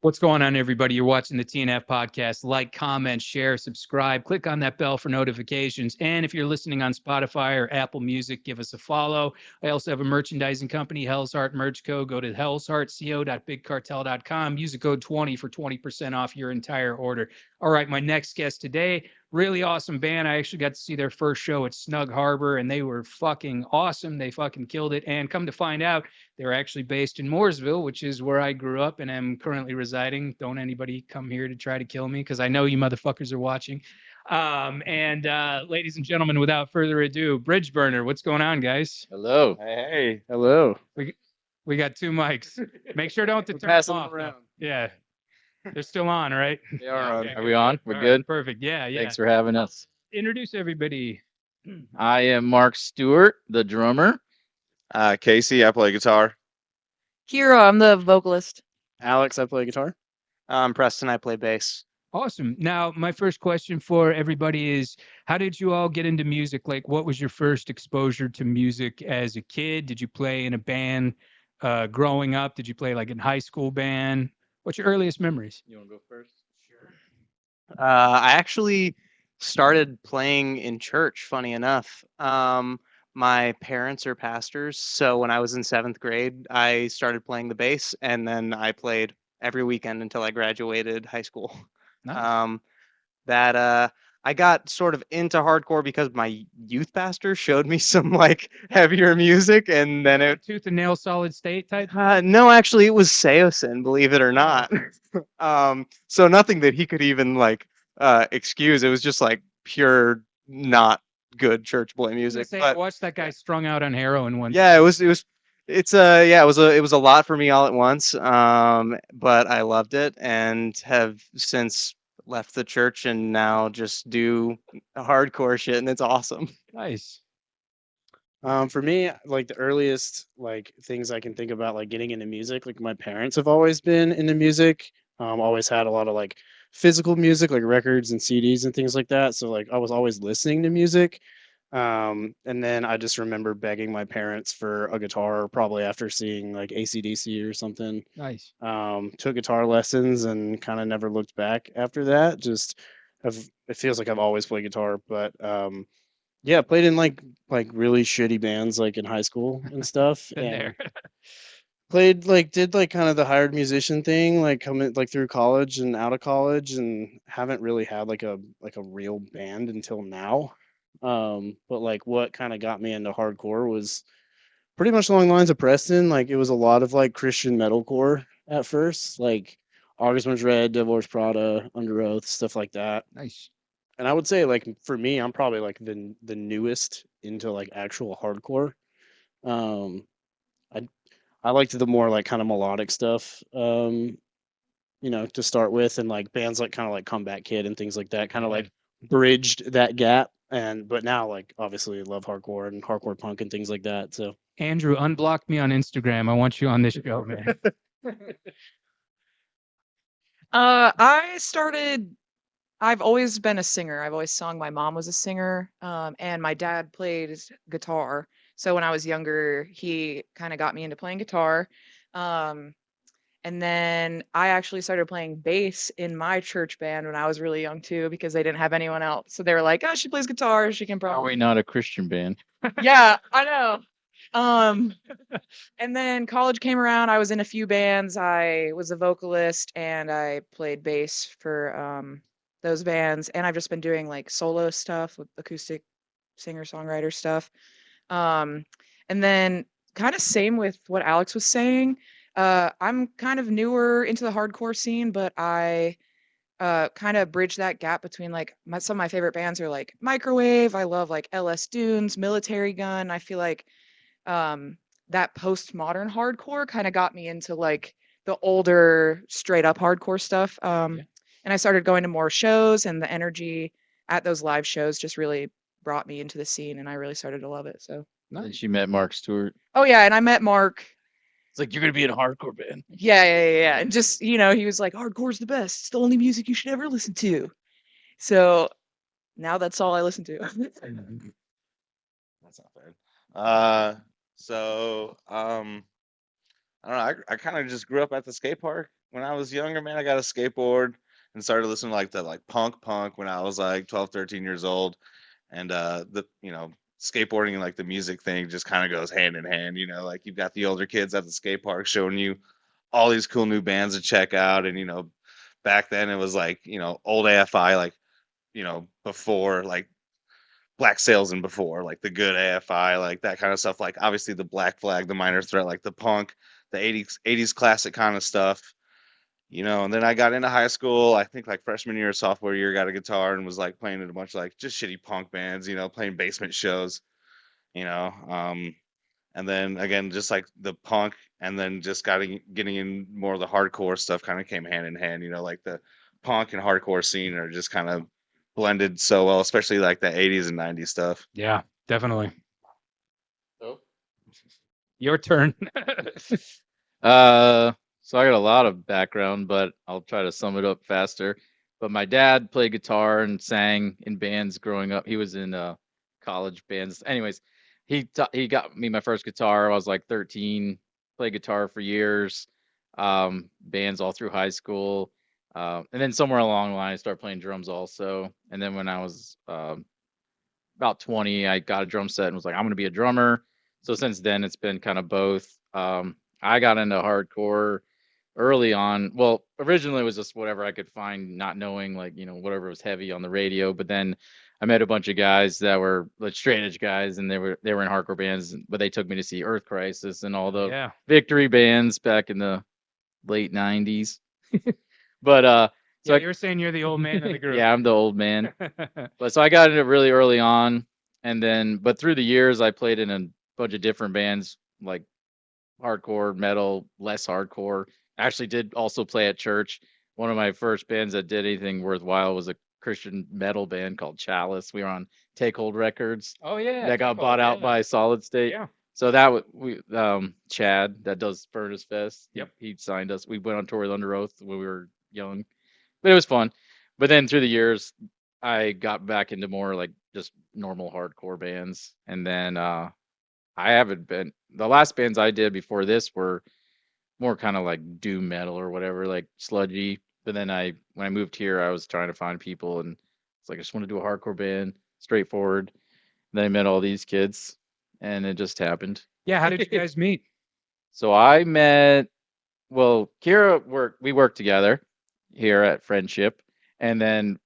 What's going on, everybody? You're watching the TNF podcast. Like, comment, share, subscribe. Click on that bell for notifications. And if you're listening on Spotify or Apple Music, give us a follow. I also have a merchandising company, Hell's Heart Merch Co. Go to hellsheartco.bigcartel.com. Use the code 20 for 20% off your entire order. All right, my next guest today, really awesome band. I actually got to see their first show at Snug Harbor, and they were fucking awesome. They fucking killed it. And come to find out, they're actually based in Mooresville, which is where I grew up and am currently residing. Don't anybody come here to try to kill me, because I know you motherfuckers are watching. Ladies and gentlemen, without further ado, BRIDGEBURNER, what's going on, guys? Hello. Hey. Hello. We got two mics. Make sure don't to turn Pass them them off. around. Yeah, they're still on, right? They are on. Okay, Are we on? We're All good? right, perfect. Yeah. Thanks for having us. Introduce everybody. I am Mark Stewart, the drummer. Casey, I play guitar. Kiera, I'm the vocalist. Alex, I play guitar. Preston, I play bass. Awesome. Now, my first question for everybody is, how did you all get into music? Like, what was your first exposure to music as a kid? Did you play in a band growing up? Did you play like in high school band? What's your earliest memories? You want to go first? Sure. I actually started playing in church, funny enough. My parents are pastors, so when I was in 7th grade, I started playing the bass, and then I played every weekend until I graduated high school. Nice. I got sort of into hardcore because my youth pastor showed me some like heavier music, and then it. Tooth and nail solid state type? No, actually, it was Seosin, believe it or not. So nothing that he could even like excuse. It was just like pure not good church boy music. I But watched that guy strung out on heroin one. yeah, it was it was a lot for me all at once. But I loved it and have since left the church and now just do hardcore shit, and it's awesome. Nice. For me, like the earliest like things I can think about like getting into music, like my parents have always been into music. Always had a lot of like physical music, like records and CDs and things like that. So like I was always listening to music. And then I just remember begging my parents for a guitar, probably after seeing like AC/DC or something. Nice. Took guitar lessons and kind of never looked back after that. It feels like I've always played guitar, but yeah, played in like really shitty bands like in high school and stuff. Been And there. played like did like kind of the hired musician thing, like coming like through college and out of college, and haven't really had like a real band until now. But like what kind of got me into hardcore was pretty much along the lines of Preston. Like it was a lot of like Christian metalcore at first, like August Burns Red, Devil Wears Prada, Under Oath, stuff like that. Nice. And I would say like for me, I'm probably like the newest into like actual hardcore. Um, I liked the more like kind of melodic stuff. To start with, and like bands like kind of like Comeback Kid and things like that kind of like bridged that gap. But now like obviously love hardcore and hardcore punk and things like that. So Andrew, unblock me on Instagram. I want you on this show, man. I've always been a singer. I've always sung. My mom was a singer, and my dad played guitar. So when I was younger, he kind of got me into playing guitar. And then I actually started playing bass in my church band when I was really young too, because they didn't have anyone else. So they were like, "Oh, she plays guitar. She can Are probably." we not a Christian band? Yeah, I know. And then college came around. I was in a few bands. I was a vocalist and I played bass for those bands. And I've just been doing like solo stuff with acoustic singer-songwriter stuff. And then kind of same with what Alex was saying. I'm kind of newer into the hardcore scene, but I kind of bridge that gap between like some of my favorite bands are like Microwave. I love like LS Dunes, Military Gun. I feel like that postmodern hardcore kind of got me into like the older straight up hardcore stuff. And I started going to more shows, and the energy at those live shows just really brought me into the scene, and I really started to love it. So Then she met Mark Stewart. oh yeah, and I met Mark. It's like, you're gonna be in a hardcore band. Yeah. And just, he was like, hardcore's the best. It's the only music you should ever listen to. So now that's all I listen to. That's not bad. I don't know. I kind of just grew up at the skate park. when I was younger, man, I got a skateboard and started listening to like the punk when I was like 12, 13 years old. And the skateboarding and like the music thing just kind of goes hand in hand. Like you've got the older kids at the skate park showing you all these cool new bands to check out. And back then it was like old AFI, like before like Black Sails and before, like the good AFI, like that kind of stuff. Like obviously the Black Flag, the Minor Threat, like the punk, the 80s classic kind of stuff. And then I got into high school, I think like freshman year or sophomore year, got a guitar and was like playing in a bunch of like just shitty punk bands, playing basement shows, you know. And then again, just like the punk, and then just getting in more of the hardcore stuff kind of came hand in hand, like the punk and hardcore scene are just kind of blended so well, especially like the 80s and 90s stuff. Yeah, definitely. Oh. Your turn. So I got a lot of background, but I'll try to sum it up faster. But my dad played guitar and sang in bands growing up. He was in college bands. Anyways, he got me my first guitar. I was like 13. Played guitar for years. Bands all through high school. And then somewhere along the line, I started playing drums also. And then when I was about 20, I got a drum set and was like, I'm going to be a drummer. So since then, it's been kind of both. I got into hardcore early on. Well, originally it was just whatever I could find, not knowing, like, whatever was heavy on the radio. But then I met a bunch of guys that were like straight edge guys, and they were in hardcore bands, but they took me to see Earth Crisis and all the victory bands back in the late 90s. But so you're saying you're the old man of the group. Yeah, I'm the old man. But so I got into it really early on, and then but through the years I played in a bunch of different bands, like hardcore, metal, less hardcore. I actually did also play at church. One of my first bands that did anything worthwhile was a Christian metal band called Chalice. We were on Take Hold Records. Oh yeah. That got bought out by Solid State. Yeah. So that we Chad that does Furnace Fest. Yep. He signed us. We went on tour with Under Oath when we were young, but it was fun. But then through the years, I got back into more like just normal hardcore bands, and then I haven't been. The last bands I did before this were more kind of like doom metal or whatever, like sludgy. But then when I moved here, I was trying to find people, and it's like I just want to do a hardcore band, straightforward. Then I met all these kids, and it just happened. Yeah, how did you guys meet? So I met, well, we worked together here at Friendship, and then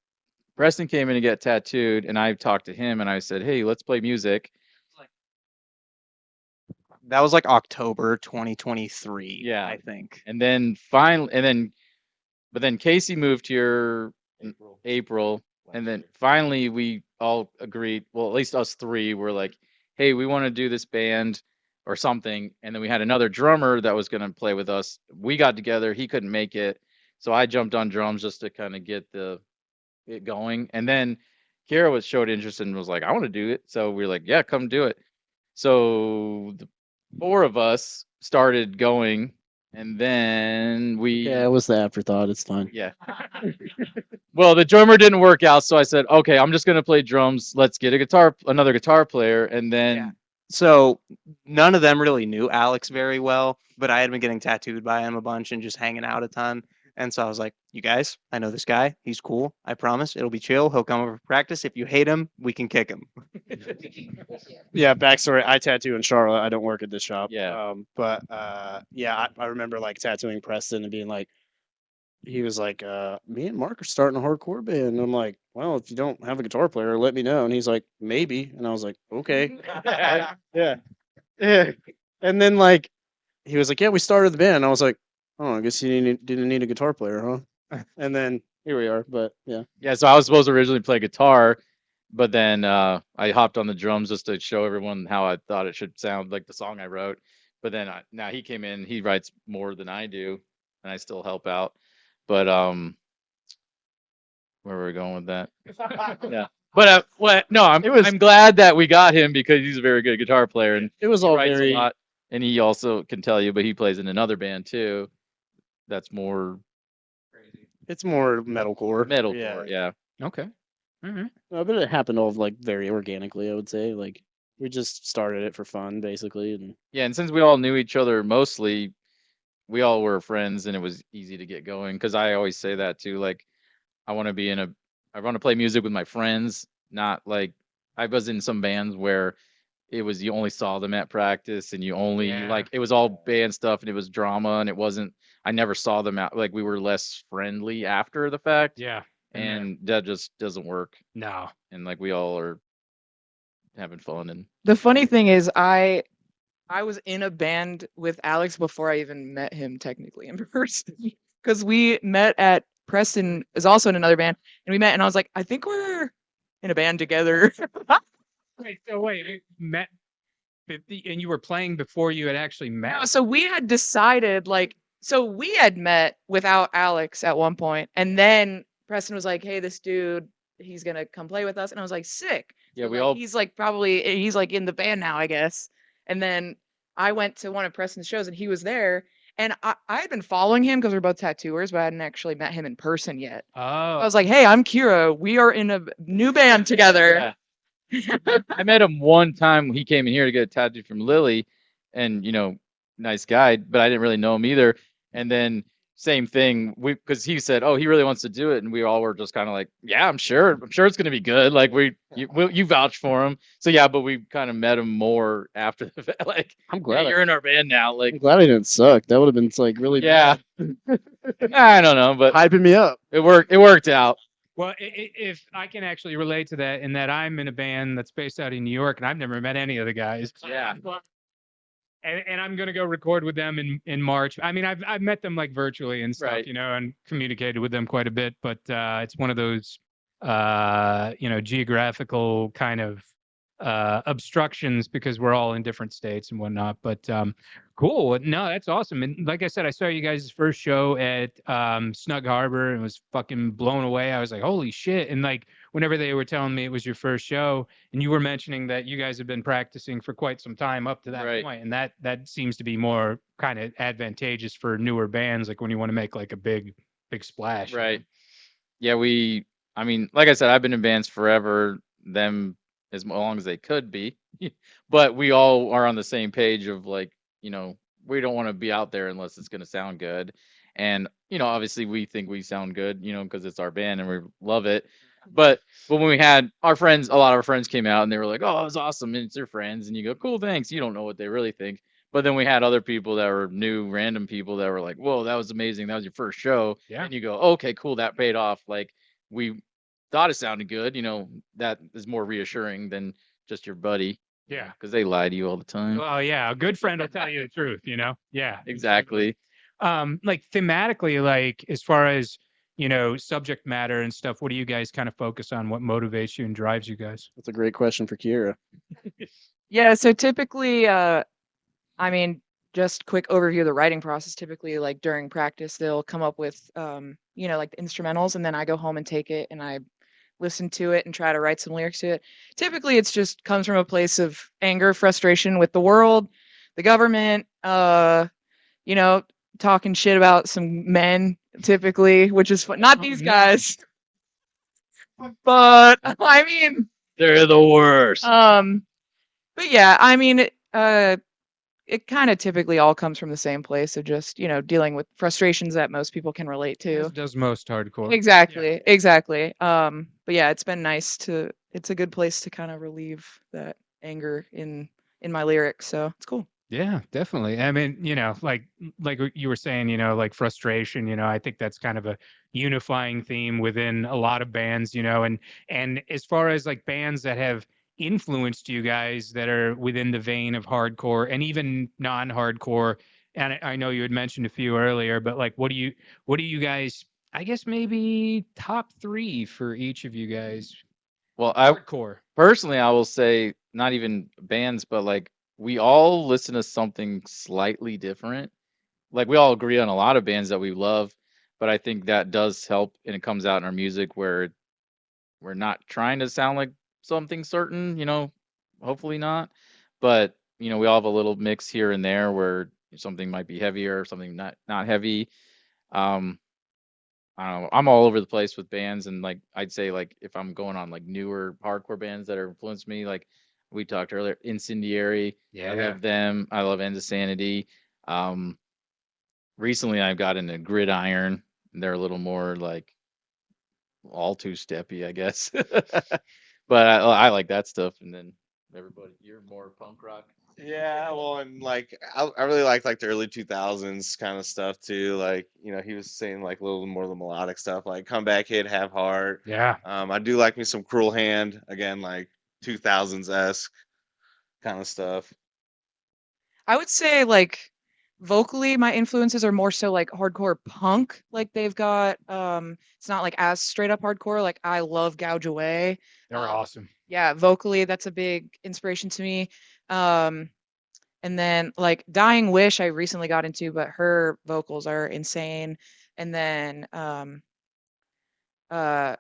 Preston came in to get tattooed, and I talked to him, and I said, hey, let's play music. That was like October 2023. Yeah. I think. And then finally, but then Casey moved here in April, and then finally we all agreed, well, at least us three were like, hey, we want to do this band or something. And then we had another drummer that was going to play with us. We got together. He couldn't make it. So I jumped on drums just to kind of get it going. And then Kiera showed interest and was like, I want to do it. So we were like, yeah, come do it. So the four of us started going, and then Yeah, it was the afterthought. It's fine. Yeah. Well, the drummer didn't work out, so I said, okay, I'm just gonna play drums. Let's get another guitar player, and then Yeah. So none of them really knew Alex very well, but I had been getting tattooed by him a bunch and just hanging out a ton. And so I was like, you guys, I know this guy. He's cool. I promise it'll be chill. He'll come over for practice. If you hate him, we can kick him. Yeah, backstory. I tattoo in Charlotte. I don't work at this shop. Yeah. Yeah, I remember like tattooing Preston and being like, he was like, me and Mark are starting a hardcore band. And I'm like, well, if you don't have a guitar player, let me know. And he's like, maybe. And I was like, okay. Yeah. And then like, he was like, yeah, we started the band. And I was like, oh, I guess you didn't need a guitar player, huh? And then here we are. But yeah. Yeah, so I was supposed to originally play guitar, but then I hopped on the drums just to show everyone how I thought it should sound, like the song I wrote. But then now he came in, he writes more than I do, and I still help out. But where were we going with that? Yeah. But I'm glad that we got him because he's a very good guitar player, and It was he all writes very a lot. And he also can tell you, but he plays in another band too. That's more It's more metalcore. metalcore. Yeah. Okay. All right. But it happened all like very organically, I would say. Like we just started it for fun, basically. And Yeah, and since we all knew each other mostly we all were friends and it was easy to get going. Because I always say that too. Like I want to be in a, I want to play music with my friends, not like I was in some bands where it was you only saw them at practice and you only Yeah. like it was all band stuff and it was drama and it wasn't. I never saw them out like we were less friendly after the fact, Yeah. been there. and that just doesn't work. No. And like we all are having fun and The funny thing is, I was in a band with Alex before I even met him technically in person, because we met at Preston is also in another band, and we met, and I was like, I think we're in a band together. Wait, so wait, it met 50 and you were playing before you had actually met? No, so we had decided so we had met without Alex at one point, and then Preston was like, "Hey, this dude, he's gonna come play with us," and I was like, "Sick." yeah, So, we like, all he's like in the band now, I guess. And then I went to one of Preston's shows, and he was there, and I had been following him because we're both tattooers, but I hadn't actually met him in person yet. I Oh, was like, "Hey, I'm Kiera. We are in a new band together." yeah. I met him one time when he came in here to get a tattoo from Lily, and nice guy, but I didn't really know him either. And then same thing, because he said, "Oh, he really wants to do it," and we all were just kind of like, "Yeah, I'm sure it's gonna be good." Like you vouch for him, so yeah. But we kind of met him more after the fact. Like, I'm yeah, glad. you're in our band now. Like, I'm glad I didn't suck. That would have been like really yeah, I don't know, but hyping me up. it worked out. well, if I can actually relate to that, in that I'm in a band that's based out in New York, and I've never met any of the guys. Yeah. And I'm gonna go record with them in March. I mean, I've met them like virtually and stuff, Right. and communicated with them quite a bit. But it's one of those, geographical kind of obstructions because we're all in different states and whatnot. But cool. No, that's awesome. And like I said, I saw you guys' first show at Snug Harbor and was fucking blown away. I was like, holy shit! And like whenever they were telling me it was your first show, and you were mentioning that you guys have been practicing for quite some time up to that Right. point, and that seems to be more kind of advantageous for newer bands, like when you want to make like a big splash. Right. Yeah, I mean, like I said, I've been in bands forever, them as long as they could be. But we all are on the same page of like, we don't want to be out there unless it's going to sound good. And, obviously we think we sound good, because it's our band and we love it. But when we had our friends, a lot of our friends came out and they were like, "Oh, it was awesome." And it's your friends. And you go, "Cool, thanks." You don't know what they really think. But then we had other people that were new, random people that were like, "Whoa, that was amazing. That was your first show." Yeah. And you go, "Okay, cool. That paid off." Like we thought it sounded good. That is more reassuring than just your buddy. Yeah. Because they lie to you all the time. Well, yeah, a good friend will tell you the truth, Yeah. Exactly. Like thematically, like as far as subject matter and stuff, what do you guys kind of focus on? What motivates you and drives you guys? That's a great question for Kiera. Yeah, so typically, I mean, just quick overview of the writing process. Typically, like during practice, they'll come up with, like the instrumentals, and then I go home and take it and I listen to it and try to write some lyrics to it. Typically, it's just comes from a place of anger, frustration with the world, the government, talking shit about some men, typically, which is fun. Not these guys, but I mean, They're the worst. but yeah, I mean, it kind of typically all comes from the same place of just, dealing with frustrations that most people can relate As to. does most hardcore. Exactly. But yeah, it's been nice it's a good place to kind of relieve that anger in my lyrics. So it's cool. Yeah, definitely. I mean, like you were saying, like frustration, I think that's kind of a unifying theme within a lot of bands, and as far as like bands that have influenced you guys that are within the vein of hardcore and even non-hardcore, and I know you had mentioned a few earlier, but like what do you guys, I guess maybe top 3 for each of you guys? Well, Hardcore. personally, I will say not even bands, but like we all listen to something slightly different. Like we all agree on a lot of bands that we love, but I think that does help and it comes out in our music where we're not trying to sound like something certain, hopefully not. But, we all have a little mix here and there where something might be heavier, something not heavy. I don't know. I'm all over the place with bands, and like I'd say, like if I'm going on like newer hardcore bands that have influenced me, like we talked earlier, Incendiary. I Yeah. love them. I love End of Sanity. recently I've got into Gridiron. They're a little more like all too steppy, I guess. But I like that stuff. And then everybody, you're more punk rock. Yeah, well, and like I really like the early 2000s kind of stuff too. Like, he was saying like a little more of the melodic stuff, like Comeback Kid, Have Heart. Yeah. I do like me some Cruel Hand, again, like 2000s-esque kind of stuff. I would say like vocally my influences are more so like hardcore punk. Like they've got it's not like as straight up hardcore. Like I love Gouge Away. They're awesome. Yeah, vocally that's a big inspiration to me. Um and then like Dying Wish I recently got into, but her vocals are insane. And then uh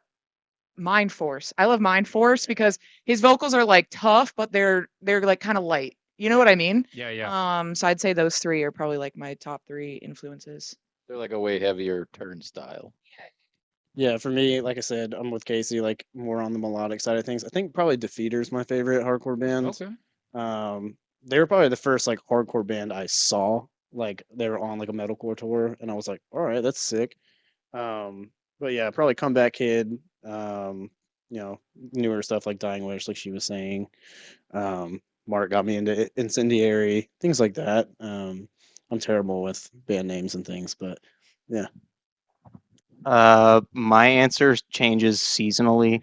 Mind Force. I love Mind Force because his vocals are like tough, but they're like kind of light. You know what I mean? Yeah, yeah. So I'd say those three are probably like my top three influences. They're like a way heavier turnstile. Yeah, for me, like I said, I'm with Casey, like more on the melodic side of things. I think probably Defeater's my favorite hardcore band. Okay. They were probably the first like hardcore band I saw. Like they were on like a metalcore tour, and I was like, all right, that's sick. But yeah, probably Comeback Kid. Newer stuff like Dying Wish, like she was saying. Mark got me into Incendiary, things like that. I'm terrible with band names and things, but yeah. My answer changes seasonally.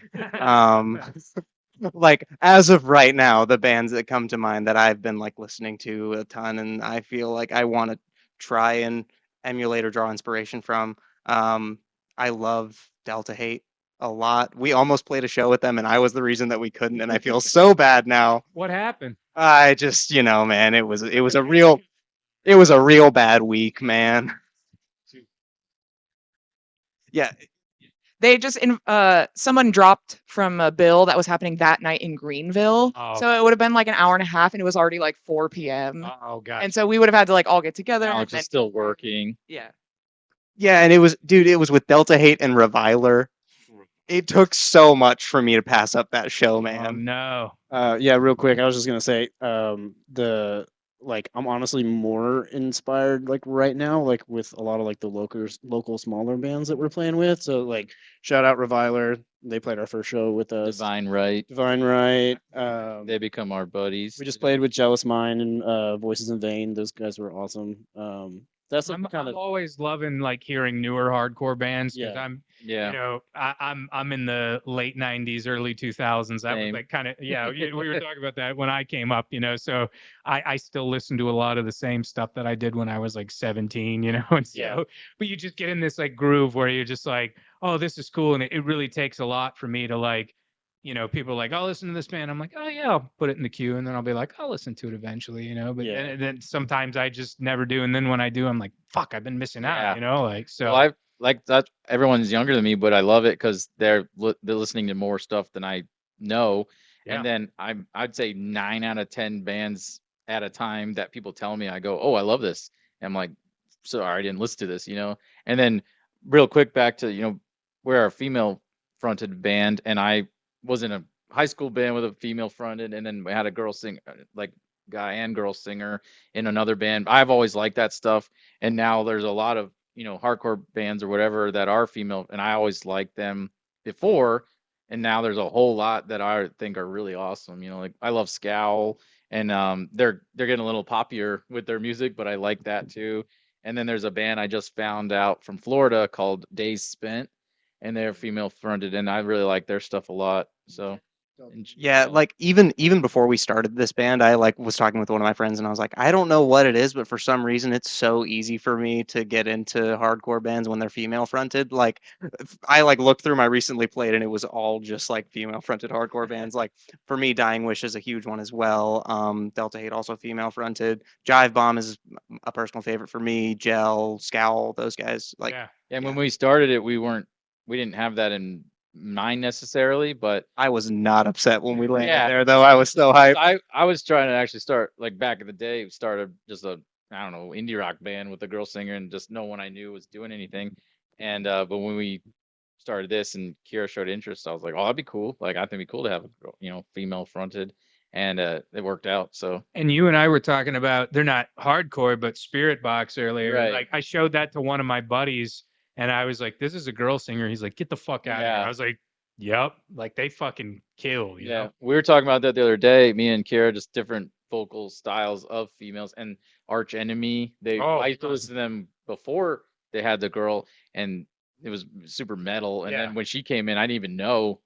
Like as of right now, the bands that come to mind that I've been like listening to a ton, and I feel like I want to try and emulate or draw inspiration from. I love Delta Hate a lot. We almost played a show with them, and I was the reason that we couldn't, and I feel so bad now. What happened? I just, man, it was a real bad week, man. Yeah, They just someone dropped from a bill that was happening that night in Greenville. Oh. So it would have been like an hour and a half and it was already like 4 p.m. Oh god. And so we would have had to like all get together. Alex and is still working. Yeah. Yeah, and it was with Delta Hate and Reviler. It took so much for me to pass up that show, Oh man. no. Yeah, real quick, I was just gonna say, I'm honestly more inspired like right now, like with a lot of like the local smaller bands that we're playing with. So like shout out Reviler. They played our first show with us. Divine Right. Divine Right. They become our buddies. We just played with Jealous Mind and Voices in Vain. Those guys were awesome. That's I'm kind of always loving like hearing newer hardcore bands because Yeah. I'm Yeah. I'm in the late 90s, early 2000s. That was Same. like kind of we were talking about that when I came up, so I still listen to a lot of the same stuff that I did when I was like 17, and so Yeah. but you just get in this like groove where you're just like, oh, this is cool, and it really takes a lot for me to like, people are like, I'll listen to this band. I'm like, oh yeah, I'll put it in the queue, and then I'll be like, I'll listen to it eventually, but Yeah. and then sometimes I just never do, and then when I do, I'm like, fuck, I've been missing out, Yeah. like so. Well, I like that. Everyone's younger than me, but I love it because they're listening to more stuff than I know. Yeah. And then I'd say 9 out of 10 bands at a time that people tell me, I go, oh, I love this. And I'm like, sorry, I didn't listen to this, And then real quick back to, we're a female fronted band, and I was in a high school band with a female fronted, and then we had a girl sing, like guy and girl singer in another band. I've always liked that stuff, and now there's a lot of hardcore bands or whatever that are female, and I always liked them before, and now there's a whole lot that I think are really awesome. Like I love Scowl, and they're getting a little poppier with their music, but I like that too. And then there's a band I just found out from Florida called Days Spent, and they're female fronted, and I really like their stuff a lot. So Yeah, like even before we started this band, I like was talking with one of my friends, and I was like, I don't know what it is, but for some reason, it's so easy for me to get into hardcore bands when they're female fronted. Like, I like looked through my recently played, and it was all just like female fronted hardcore bands. Like for me, Dying Wish is a huge one as well. Delta Hate also female fronted. Jive Bomb is a personal favorite for me. Gel, Scowl, those guys. Like, Yeah. And when we started it, we didn't have that in mind necessarily, but I was not upset when we landed Yeah. there, though. I was so hyped. I was trying to actually start, like back in the day, started just a, I don't know, indie rock band with a girl singer, and just no one I knew was doing anything. And but when we started this and Kiera showed interest, I was like, oh, that'd be cool. Like I think it'd be cool to have a girl, female fronted. and it worked out. So And you and I were talking about they're not hardcore, but Spirit Box earlier. Right. Like I showed that to one of my buddies, and I was like, "This is a girl singer." He's like, "Get the fuck out of here!" Yeah. I was like, "Yep." Like they fucking kill. You know? we were talking about that the other day. Me and Kiera, just different vocal styles of females, and Arch Enemy. I used to listen to them before they had the girl, and it was super metal. And Yeah. then when she came in, I didn't even know.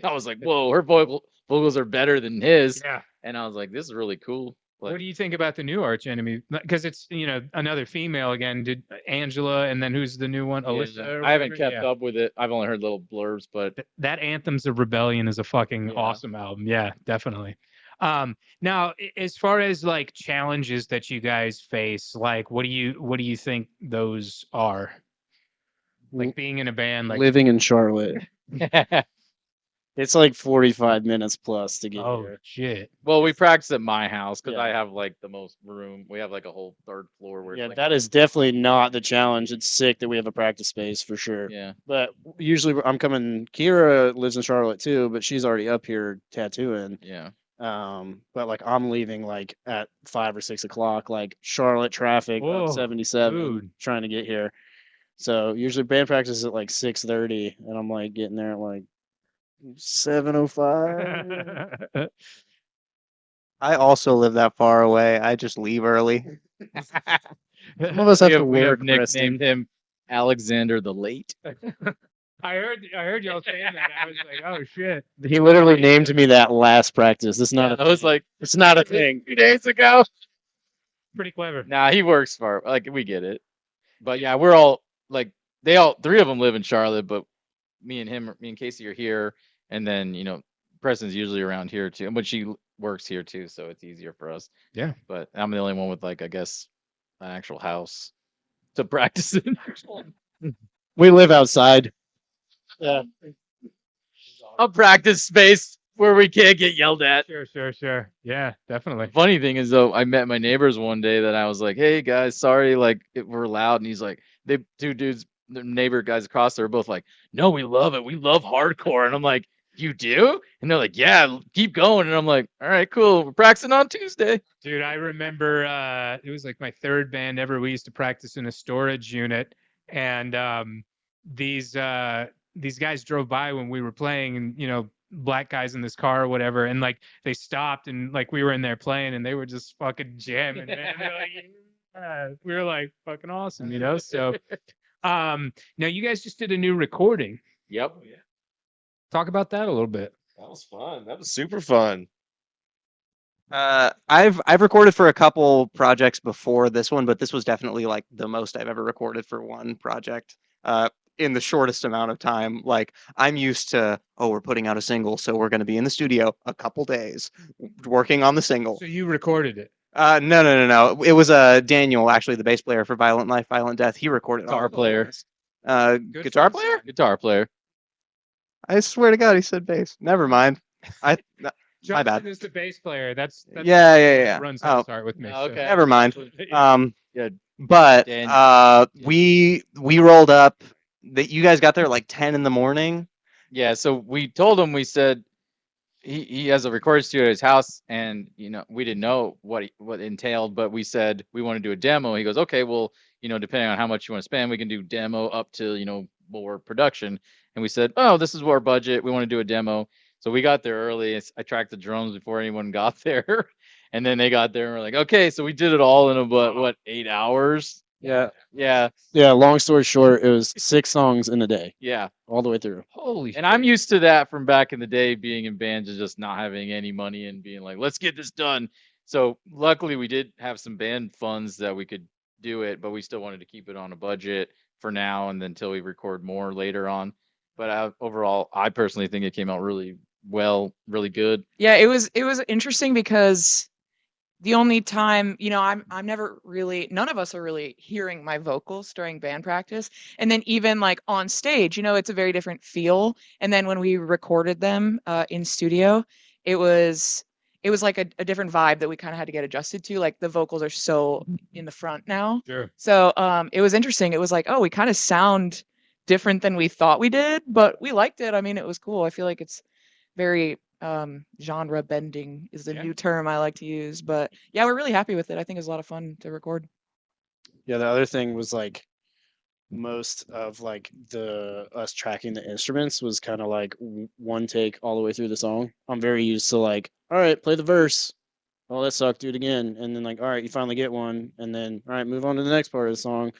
I was like, "Whoa, her vocals are better than his." Yeah. And I was like, "This is really cool." Like, What do you think about the new Arch Enemy? Because it's another female again. Did Angela, and then who's the new one? Alyssa. I haven't kept up with it. I've only heard little blurbs, but That Anthems of Rebellion is a fucking awesome album. Yeah, definitely. Now, as far as like challenges that you guys face, like what do you think those are? Like being in a band, like living in Charlotte. It's like 45 minutes plus to get here. Shit. well, we practice at my house because Yeah. I have like the most room. We have like a whole third floor where Yeah, it's like, that is definitely not the challenge. It's sick that we have a practice space for sure. yeah. But usually I'm coming. Kiera lives in Charlotte too, but she's already up here tattooing. Yeah. But like I'm leaving like at 5 or 6 o'clock, like Charlotte traffic, Whoa, up 77, dude. trying to get here. So usually band practice is at like 6:30, and I'm like getting there at like 7:05. I also live that far away. I just leave early. Some of us have to We have work. Preston. nicknamed him Alexander the Late. I heard y'all saying that. I was like, oh shit. He literally named me that last practice. It's not. I was like, It's not a thing. 2 days ago. Pretty clever. Nah, he works for like we get it. But yeah, we're all like three of them live in Charlotte, but me and Casey are here, and then Preston's usually around here too, but she works here too, so it's easier for us. Yeah. But I'm the only one with like I guess an actual house to practice in. We live outside. Yeah. A practice space where we can't get yelled at. Sure. Yeah, definitely. Funny thing is though, I met my neighbors one day that I was like, "Hey guys, sorry, like we're loud," and he's like, "They two dudes, the neighbor guys across, they're both like, no, we love it, we love hardcore," and I'm like, "You do?" And they're like, "Yeah, keep going," and I'm like, "All right, cool, we're practicing on Tuesday." Dude, I remember it was like my third band ever. We used to practice in a storage unit, and these guys drove by when we were playing, and black guys in this car or whatever, and like they stopped and like we were in there playing, and they were just fucking jamming, man. They're like, yeah. We were like fucking awesome, So, now you guys just did a new recording. Yep. Talk about that a little bit. That was fun. That was super fun. I've recorded for a couple projects before this one, but this was definitely like the most I've ever recorded for one project. In the shortest amount of time. Like I'm used to, we're putting out a single, so we're going to be in the studio a couple days working on the single. So you recorded it. No. It was Daniel, actually, the bass player for Violent Life, Violent Death. He recorded all Guitar of player. those. Guitar player? Guitar player. I swear to God, he said bass. Never mind. My Justin bad. is the bass player. That's Yeah. Runs Oh, start with me. okay. never mind. Yeah. But Dan- we rolled up. That you guys got there at like 10 in the morning. Yeah, so we told him, we said he has a recording studio at his house, and we didn't know what it entailed, but we said we want to do a demo. He goes, okay, well, depending on how much you want to spend, we can do demo up to more production. And we said, oh, this is our budget, we want to do a demo. So we got there early. I tracked the drums before anyone got there, and then they got there and we're like, okay, so we did it all in about 8 hours. Yeah. Yeah. Long story short, it was 6 songs in a day, Yeah. all the way through. Holy And I'm used to that from back in the day, being in bands and just not having any money and being like, let's get this done. So luckily we did have some band funds that we could do it, but we still wanted to keep it on a budget for now and then until we record more later on. But overall, I personally think it came out really well, really good. Yeah, it was interesting because the only time, I'm never really, none of us are really hearing my vocals during band practice. And then even like on stage, it's a very different feel. And then when we recorded them in studio, it was like a different vibe that we kind of had to get adjusted to. Like the vocals are so in the front now. Sure. So it was interesting. It was like, we kind of sound different than we thought we did, but we liked it. I mean, it was cool. I feel like it's very genre bending is the Yeah. new term I like to use. But yeah, we're really happy with it. I think it was a lot of fun to record. Yeah, the other thing was like most of like the us tracking the instruments was kind of like one take all the way through the song. I'm very used to like, all right, play the verse. Oh, that sucked, do it again. And then like, all right, you finally get one, and then all right, move on to the next part of the song.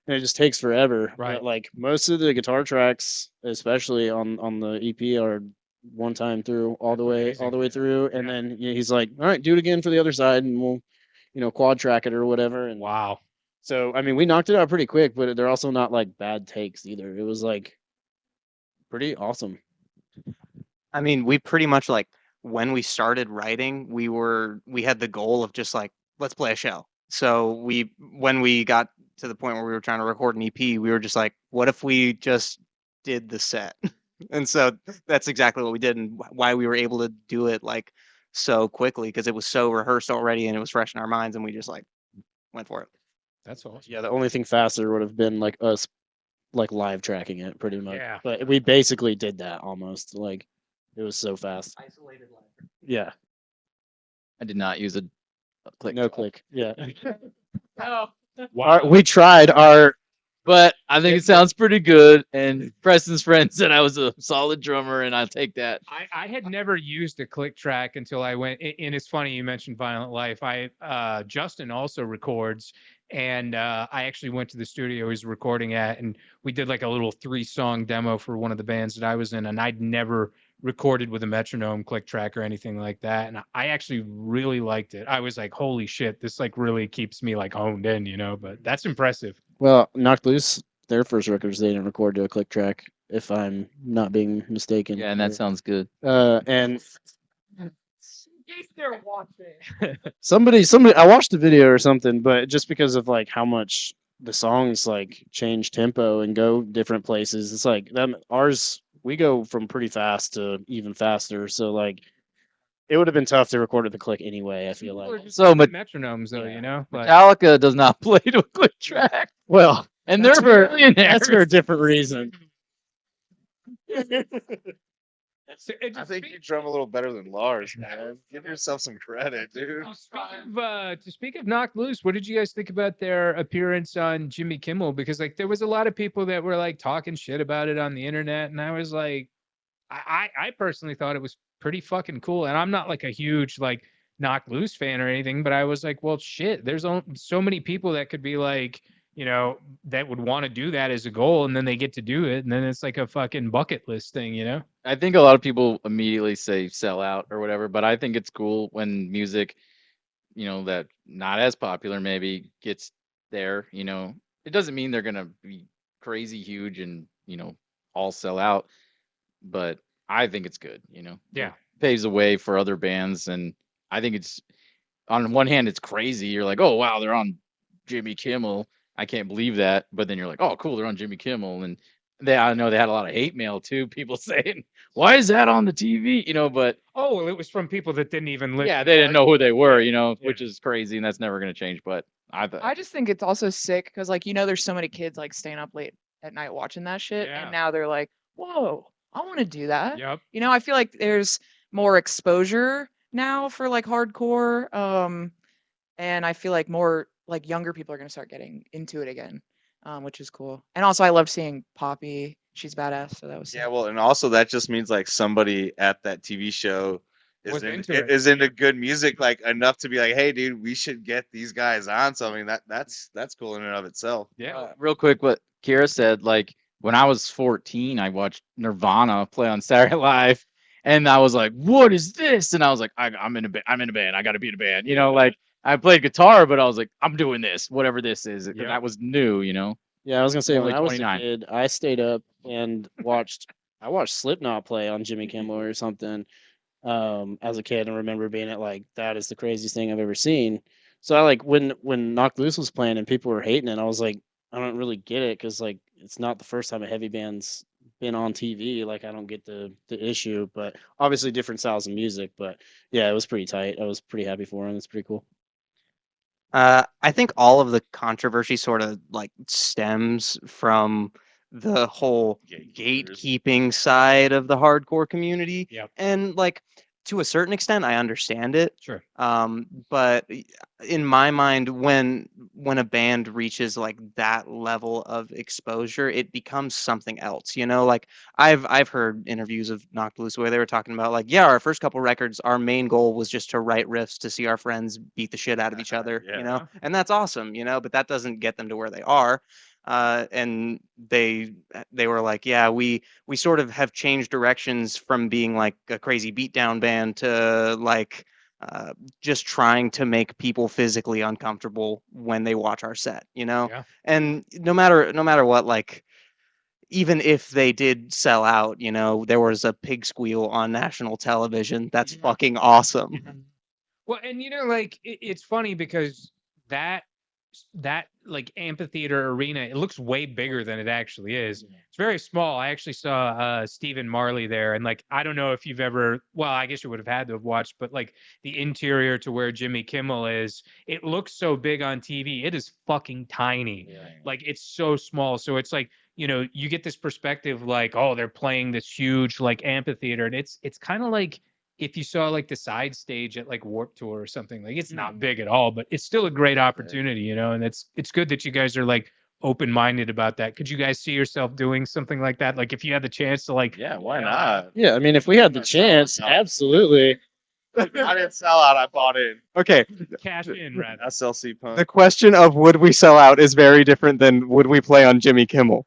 And it just takes forever. Right. But like most of the guitar tracks, especially on the EP, are one time through all the way through. And then he's like, all right, do it again for the other side, and we'll quad track it or whatever. And Wow. so I mean, we knocked it out pretty quick, but they're also not like bad takes either. It was like pretty awesome. I mean, we pretty much like when we started writing, we had the goal of just like, let's play a show. So when we got to the point where we were trying to record an EP, we were just like, what if we just did the set? And so that's exactly what we did, and why we were able to do it like so quickly, because it was so rehearsed already and it was fresh in our minds, and we just like went for it. That's awesome. Yeah, the only thing faster would have been like us like live tracking it pretty much. Yeah. But we basically did that almost. Like it was so fast. Isolated live. Yeah. I did not use a click. No click. Yeah. Wow. We tried our But I think it sounds pretty good. And Preston's friend said I was a solid drummer, and I'll take that. I had never used a click track until I went. And it's funny you mentioned Violent Life. Justin also records, and I actually went to the studio he was recording at, and we did like a little 3-song demo for one of the bands that I was in, and I'd never recorded with a metronome, click track, or anything like that, and I actually really liked it. I was like, holy shit, this like really keeps me like honed in, but that's impressive. Well, Knocked Loose, their first records they didn't record to a click track, if I'm not being mistaken. Yeah, and that sounds good. And If they're watching. somebody I watched the video or something, but just because of like how much the songs like change tempo and go different places, it's like ours we go from pretty fast to even faster. So like it would have been tough to record at the click anyway, I feel like. So metronomes though, Yeah. But Metallica does not play to a click track, Well, and they're millionaires. that's for a different reason. I think you drum a little better than Lars, man. Give yourself some credit, dude. To speak of Knocked Loose, what did you guys think about their appearance on Jimmy Kimmel? Because like there was a lot of people that were like talking shit about it on the internet, and I was like, I personally thought it was pretty fucking cool. And I'm not like a huge like Knocked Loose fan or anything, but I was like, well, shit, there's so many people that could be like, that would want to do that as a goal, and then they get to do it, and then it's like a fucking bucket list thing, I think a lot of people immediately say sell out or whatever, but I think it's cool when music, that not as popular maybe gets there, It doesn't mean they're gonna be crazy huge and, all sell out, but I think it's good, Yeah. It paves the way for other bands, and I think it's, on one hand, it's crazy. You're like, oh wow, they're on Jimmy Kimmel. I can't believe that. But then you're like, oh cool, they're on Jimmy Kimmel, and I know they had a lot of hate mail too. People saying, why is that on the TV? But Oh, well, it was from people that didn't even listen. yeah, they didn't know who they were, which is crazy, and that's never going to change. But I just think it's also sick because like there's so many kids like staying up late at night watching that shit, Yeah. and now they're like, whoa, I want to do that. Yep. I feel like there's more exposure now for like hardcore, and I feel like more like younger people are gonna start getting into it again, which is cool. And also, I loved seeing Poppy. She's badass, so that was Yeah, sick. well, and also that just means like somebody at that TV show Was is into it. is into good music like enough to be like, hey, dude, we should get these guys on something. That's cool in and of itself. Yeah. real quick, what Kiera said, like when I was 14, I watched Nirvana play on Saturday Night Live, and I was like, what is this? And I was like, I'm in a band. I got to be in a band. Like I played guitar, but I was like, I'm doing this, whatever this is. Yeah. That was new, Yeah, I was gonna say Only when I was 29. a kid, I stayed up and I watched Slipknot play on Jimmy Kimmel or something as a kid, and remember being at like, that is the craziest thing I've ever seen. So I like when Knocked Loose was playing and people were hating it, I was like, I don't really get it, because like it's not the first time a heavy band's been on TV. Like I don't get the issue, but obviously different styles of music. But yeah, it was pretty tight. I was pretty happy for him. It's pretty cool. I think all of the controversy sort of like stems from the whole Gatekeepers. gatekeeping side of the hardcore community. Yep. And like to a certain extent, I understand it. Sure. But in my mind, when a band reaches like that level of exposure, it becomes something else. You know, like I've heard interviews of Knocked Loose where they were talking about like, yeah, our first couple records, our main goal was just to write riffs to see our friends beat the shit out of each other. You know, Yeah. and that's awesome. You know, but that doesn't get them to where they are. And they were like, yeah, we sort of have changed directions from being like a crazy beatdown band to like just trying to make people physically uncomfortable when they watch our set, you know? Yeah. And no matter what, like even if they did sell out, you know, there was a pig squeal on national television. That's fucking awesome. Well, and like it's funny because that like amphitheater arena, it looks way bigger than it actually is. It's very small. I actually saw Stephen Marley there, and like I don't know if you've ever, well, I guess you would have had to have watched, but like the interior to where Jimmy Kimmel is, it looks so big on TV. It is fucking tiny. Yeah. Like it's so small. So it's like, you get this perspective like, oh, they're playing this huge like amphitheater, and it's kind of like if you saw like the side stage at like Warped Tour or something. Like it's not big at all, but it's still a great opportunity, and it's good that you guys are like open-minded about that. Could you guys see yourself doing something like that? Like if you had the chance to like, Yeah, why not? Yeah, I mean, if we had the chance, absolutely. I didn't sell out. I bought in. Okay, cash in rather? SLC Punk. the question of would we sell out is very different than would we play on Jimmy Kimmel.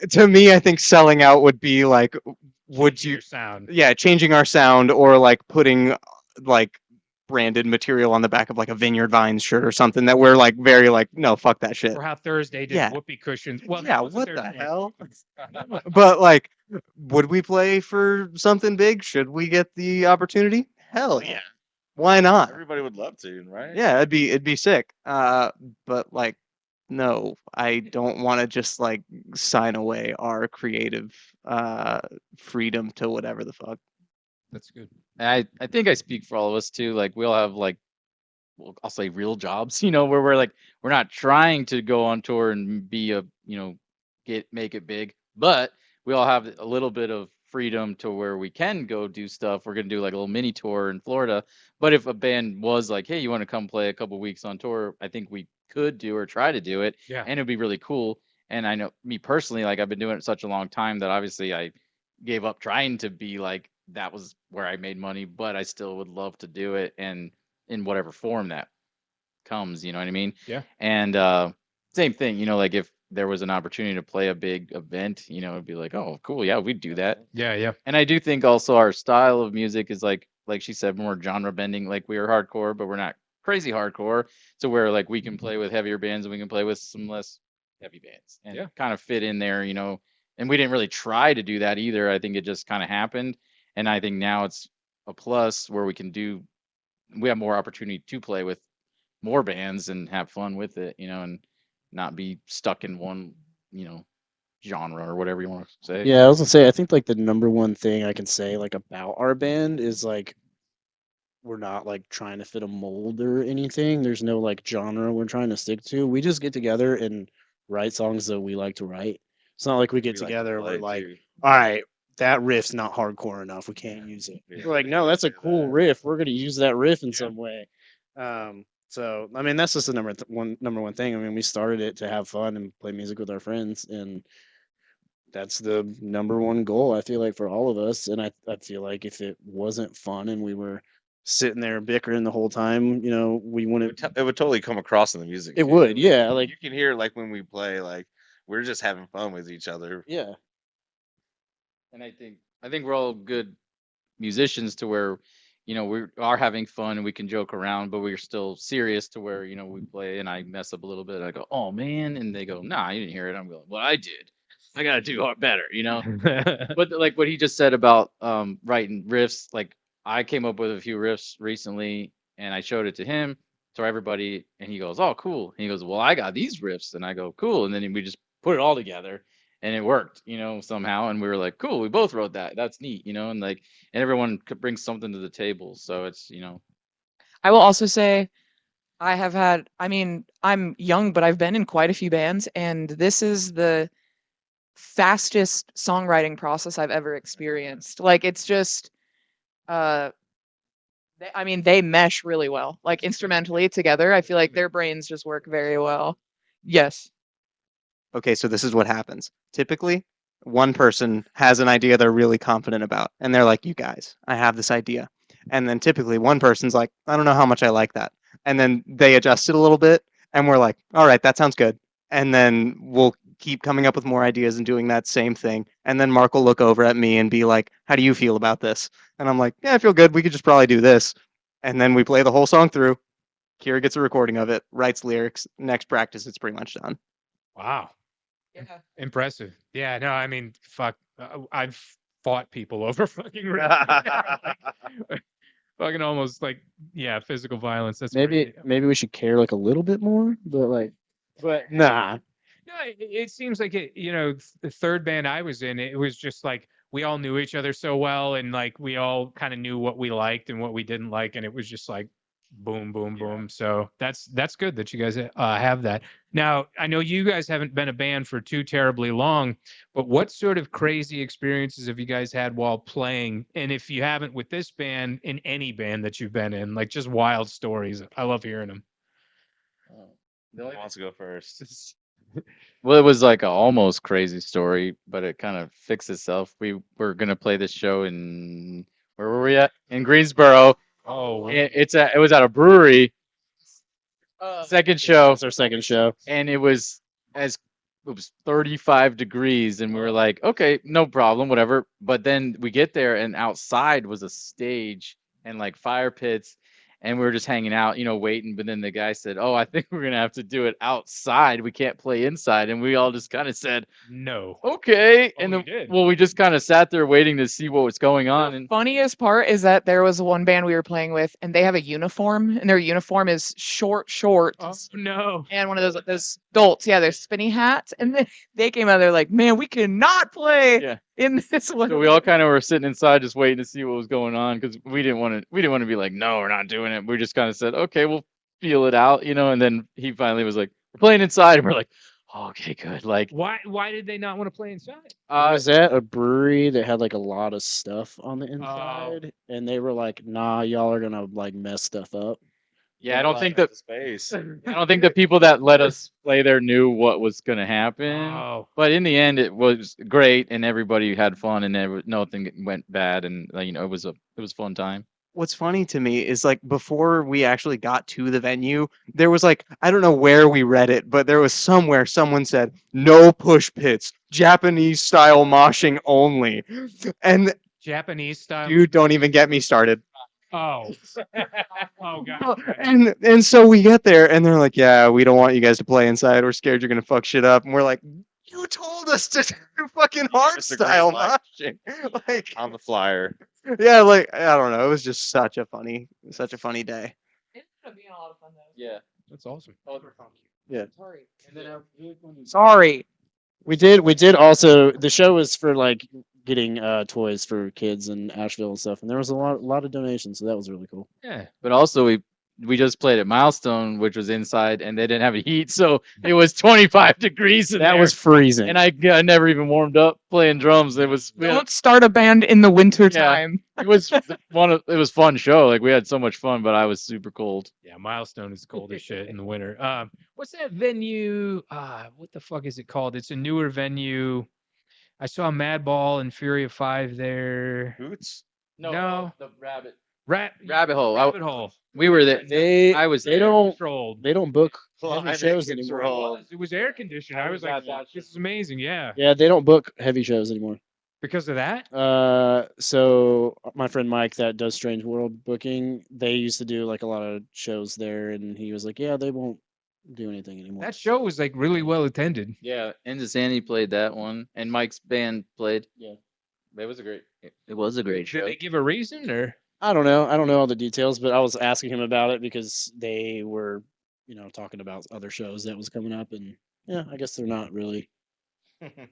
To me, I think selling out would be like, would you Your sound? yeah, changing our sound or like putting like branded material on the back of like a Vineyard Vines shirt or something that we're like very like, no, fuck that shit. Or how Thursday did Yeah. whoopee cushions. Well, Yeah, that wasn't what their the thing. hell? But like, would we play for something big? Should we get the opportunity? Hell yeah. Why not? Everybody would love to, right? Yeah, it'd be sick. But like, no, I don't want to just like sign away our creative freedom to whatever the fuck. That's good. And I think I speak for all of us too. Like we all have like, well, I'll say real jobs, where we're like, we're not trying to go on tour and be a, make it big, but we all have a little bit of freedom to where we can go do stuff. We're going to do like a little mini tour in Florida. But if a band was like, hey, you want to come play a couple weeks on tour, I think we could do or try to do it. Yeah. And it'd be really cool. And I know me personally, like I've been doing it such a long time that obviously I gave up trying to be like, that was where I made money, but I still would love to do it. And in whatever form that comes, you know what I mean? Yeah. And same thing, like if there was an opportunity to play a big event, it'd be like, oh, cool, yeah, we'd do that. Yeah, yeah. And I do think also our style of music is like she said, more genre bending. Like we are hardcore, but we're not crazy hardcore. So where like we can play with heavier bands and we can play with some less heavy bands and kind of fit in there, And we didn't really try to do that either. I think it just kind of happened. And I think now it's a plus where we have more opportunity to play with more bands and have fun with it, and not be stuck in one, genre or whatever you want to say. Yeah, I was gonna say, I think like the number one thing I can say like about our band is like we're not like trying to fit a mold or anything. There's no like genre we're trying to stick to. We just get together and write songs that we like to write. It's not like we get together and we're like, all right, that riff's not hardcore enough. We can't use it. Yeah. We're like, no, that's a cool riff. We're gonna use that riff in some way. So I mean, that's just the number one thing. I mean, we started it to have fun and play music with our friends, and that's the number one goal I feel like for all of us. And I feel like if it wasn't fun and we were sitting there bickering the whole time, we wouldn't. It would totally come across in the music. It too. would, yeah. Like you can hear like when we play, like we're just having fun with each other. yeah. And I think we're all good musicians to where, we are having fun and we can joke around, but we're still serious to where, we play and I mess up a little bit. I go, oh man. And they go, nah, you didn't hear it. I'm going, well, I did. I got to do better, But like what he just said about writing riffs, like I came up with a few riffs recently and I showed it to him, to everybody, and he goes, oh, cool. And he goes, well, I got these riffs. And I go, cool. And then we just put it all together. And it worked, somehow. And we were like, cool, we both wrote that. That's neat, and like, and everyone could bring something to the table. So it's, I will also say, I have had, I mean, I'm young, but I've been in quite a few bands, and this is the fastest songwriting process I've ever experienced. Like, it's just, uh, I mean, they mesh really well. Like, instrumentally together, I feel like their brains just work very well. Yes. Okay, so this is what happens. Typically, one person has an idea they're really confident about, and they're like, "You guys, I have this idea." And then typically one person's like, "I don't know how much I like that." And then they adjust it a little bit, and we're like, "All right, that sounds good." And then we'll keep coming up with more ideas and doing that same thing. And then Mark will look over at me and be like, "How do you feel about this?" And I'm like, "Yeah, I feel good. We could just probably do this." And then we play the whole song through. Kiera gets a recording of it, writes lyrics. Next practice, it's pretty much done. Wow. Yeah. Impressive. Yeah, no, I mean, fuck. I've fought people over fucking like, fucking almost like, yeah, physical violence. That's Maybe crazy. maybe we should care like a little bit more, but nah. No, it seems like it, the third band I was in, it was just like we all knew each other so well, and like we all kind of knew what we liked and what we didn't like, and it was just like boom, boom, boom. So that's good that you guys have that. Now, I know you guys haven't been a band for too terribly long, but what sort of crazy experiences have you guys had while playing? And if you haven't with this band, in any band that you've been in, like just wild stories. I love hearing them. Who wants to go first? Well, it was like a almost crazy story, but it kind of fixed itself. We were gonna play this show in where were we at? In Greensboro. Oh, It was at a brewery. Second show, It's our second show. and it was 35 degrees, and we were like, okay, no problem, whatever. But then we get there, and outside was a stage and like fire pits, and we were just hanging out, waiting. But then the guy said, "Oh, I think we're gonna have to do it outside. We can't play inside." And we all just kind of said, no. "Okay." Oh, And you then, did? well, we just kind of sat there waiting to see what was going on. And Funniest part is that there was one band we were playing with, and they have a uniform, and their uniform is short shorts. Oh no. And one of those adults, yeah, they're spinny hats, and then they came out. They're like, "Man, we cannot play yeah, in this one." so we all kind of were sitting inside just waiting to see what was going on because we didn't want to be like, no, we're not doing it. We just kind of said, okay, we'll feel it out, And then he finally was like, we're playing inside, and we're like, oh, okay, good. Like, Why did they not want to play inside? I was at a brewery that had like a lot of stuff on the inside, and they were like, "Nah, y'all are gonna like mess stuff up." yeah, I don't think that the space. I don't think the people that let us play there knew what was going to happen. Oh. But in the end, it was great, and everybody had fun, and nothing went bad, and it was a fun time. What's funny to me is like before we actually got to the venue, there was like, I don't know where we read it, but there was somewhere someone said, "No push pits, Japanese style moshing only." And Japanese style. dude, don't even get me started. Oh. Oh god. And so we get there and they're like, "Yeah, we don't want you guys to play inside. We're scared you're gonna fuck shit up." And we're like, "You told us to do fucking hard Just a great style line. moshing." Like, On the flyer. yeah, like I don't know. It was just such a funny day. It ended up being a lot of fun though. Yeah. That's awesome. Yeah. Sorry. And then Sorry. We did also. The show was for like getting toys for kids in Asheville and stuff, and there was a lot of donations, so that was really cool. yeah. But also we just played at Milestone, which was inside, and they didn't have a heat, so it was 25 degrees in That there. was freezing. And I never even warmed up playing drums. It was Don't start a band in the winter time. it was it was fun show. Like we had so much fun, but I was super cold. Yeah, Milestone is cold as shit in the winter. What's that venue? What the fuck is it called? It's a newer venue. I saw Madball and Fury of 5 there. Hoots? No. the rabbit Rabbit hole. Rabbit Hole. We were there. They I was they don't Controlled. they don't book Well, heavy I shows think it's anymore. roll. It was air conditioned. I was was like, at that "Fuck, this is amazing." Yeah. Yeah, they don't book heavy shows anymore. Because of that? So my friend Mike that does Strange World booking, they used to do like a lot of shows there, and he was like, "Yeah, they won't do anything anymore." That show was like really well attended. Yeah, Enza Sandy played that one, and Mike's band played. Yeah. It was a great Did show. they give a reason or? I don't know. I don't know all the details, but I was asking him about it because they were, talking about other shows that was coming up, and yeah, I guess they're not really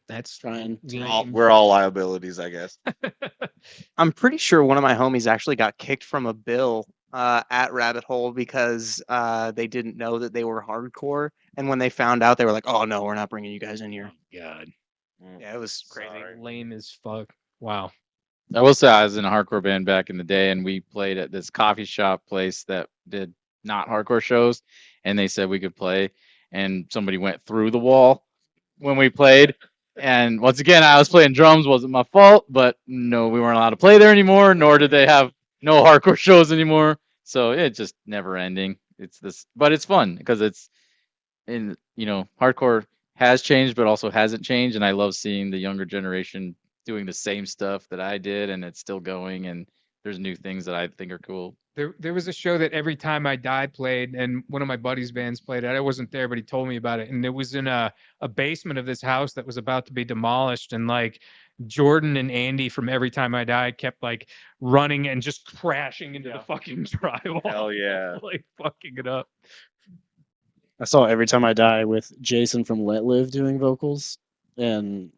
That's trying. We're all liabilities, I guess. I'm pretty sure one of my homies actually got kicked from a bill at Rabbit Hole because they didn't know that they were hardcore, and when they found out, they were like, "Oh no, we're not bringing you guys in here." God, Yeah, it was crazy. Sorry. lame as fuck. Wow. I will say I was in a hardcore band back in the day, and we played at this coffee shop place that did not hardcore shows, and they said we could play, and somebody went through the wall when we played. And once again, I was playing drums, wasn't my fault, but no, we weren't allowed to play there anymore, nor did they have no hardcore shows anymore. So it's just never ending. It's this, but it's fun because it's in, hardcore has changed, but also hasn't changed, and I love seeing the younger generation doing the same stuff that I did, and it's still going, and there's new things that I think are cool. There was a show that Every Time I Die played, and one of my buddies' bands played it. I wasn't there, but he told me about it. And it was in a basement of this house that was about to be demolished. And like Jordan and Andy from Every Time I Die kept like running and just crashing into the fucking drywall. Hell yeah. Like fucking it up. I saw Every Time I Die with Jason from Let Live doing vocals, and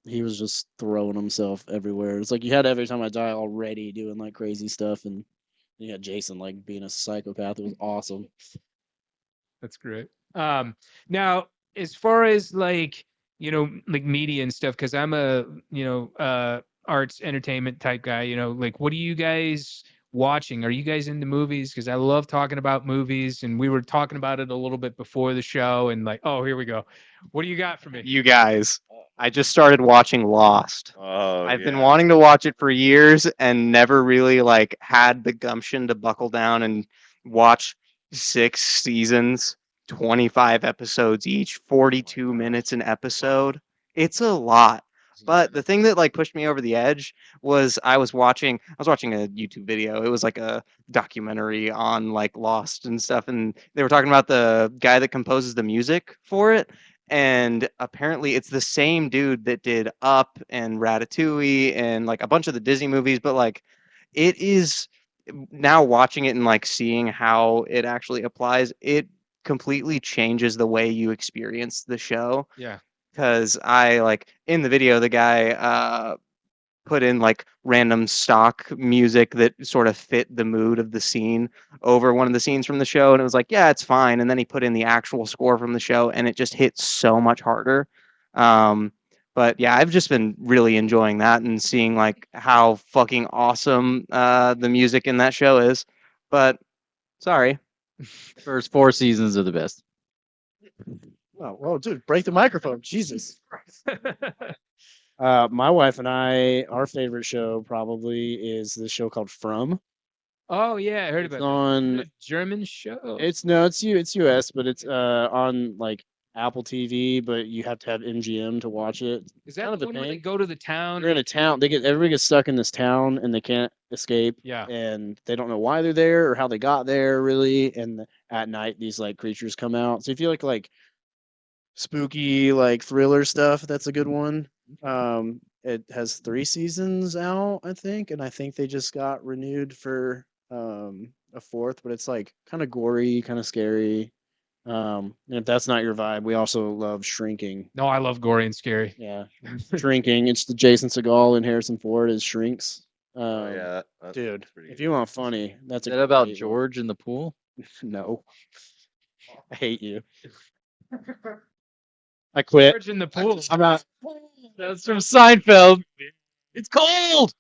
he was just throwing himself everywhere. It's like you had Every Time I Die already doing like crazy stuff, and you had Jason like being a psychopath. It was awesome. That's great. Now, as far as like, like media and stuff, because I'm a, arts entertainment type guy, like what are you guys watching? Are you guys into movies? Because I love talking about movies, and we were talking about it a little bit before the show, and like, oh, here we go. What do you got for me? You guys, I just started watching Lost. Oh, I've been yeah. wanting to watch it for years and never really like had the gumption to buckle down and watch 6 seasons, 25 episodes each, 42 minutes an episode. It's a lot. But the thing that like pushed me over the edge was I was watching a YouTube video. It was like a documentary on like Lost and stuff, and they were talking about the guy that composes the music for it. And apparently it's the same dude that did Up and Ratatouille and like a bunch of the Disney movies, but like it is now watching it and like seeing how it actually applies, it completely changes the way you experience the show. Yeah. Because I like in the video, the guy put in like random stock music that sort of fit the mood of the scene over one of the scenes from the show, and it was like, yeah, it's fine. And then he put in the actual score from the show, and it just hits so much harder. But yeah, I've just been really enjoying that and seeing like how fucking awesome the music in that show is. But sorry, First 4 seasons are the best. Oh, whoa, dude, break the microphone. Jesus. My wife and I, our favorite show probably is this show called From. Oh yeah, I heard It's about on. that. German show. It's US, but it's on like Apple TV, but you have to have MGM to watch it. Is that kind of the a one where they pain. go to the town? They're in a town. Everybody gets stuck in this town and they can't escape. Yeah. And they don't know why they're there or how they got there really. And at night these like creatures come out. So if you like spooky like thriller stuff, that's a good one. It has 3 seasons out, I think, and I think they just got renewed for a 4th, but it's like kind of gory, kind of scary. And if that's not your vibe, we also love Shrinking. No, I love gory and scary. Yeah, Shrinking. It's the Jason Segel and Harrison Ford as Shrinks. Oh, yeah. That's Dude, pretty if you want funny, that's Is a that about great one. George in the pool? No, I hate you. I quit. George in the pool. I'm not. That's from Seinfeld. It's cold.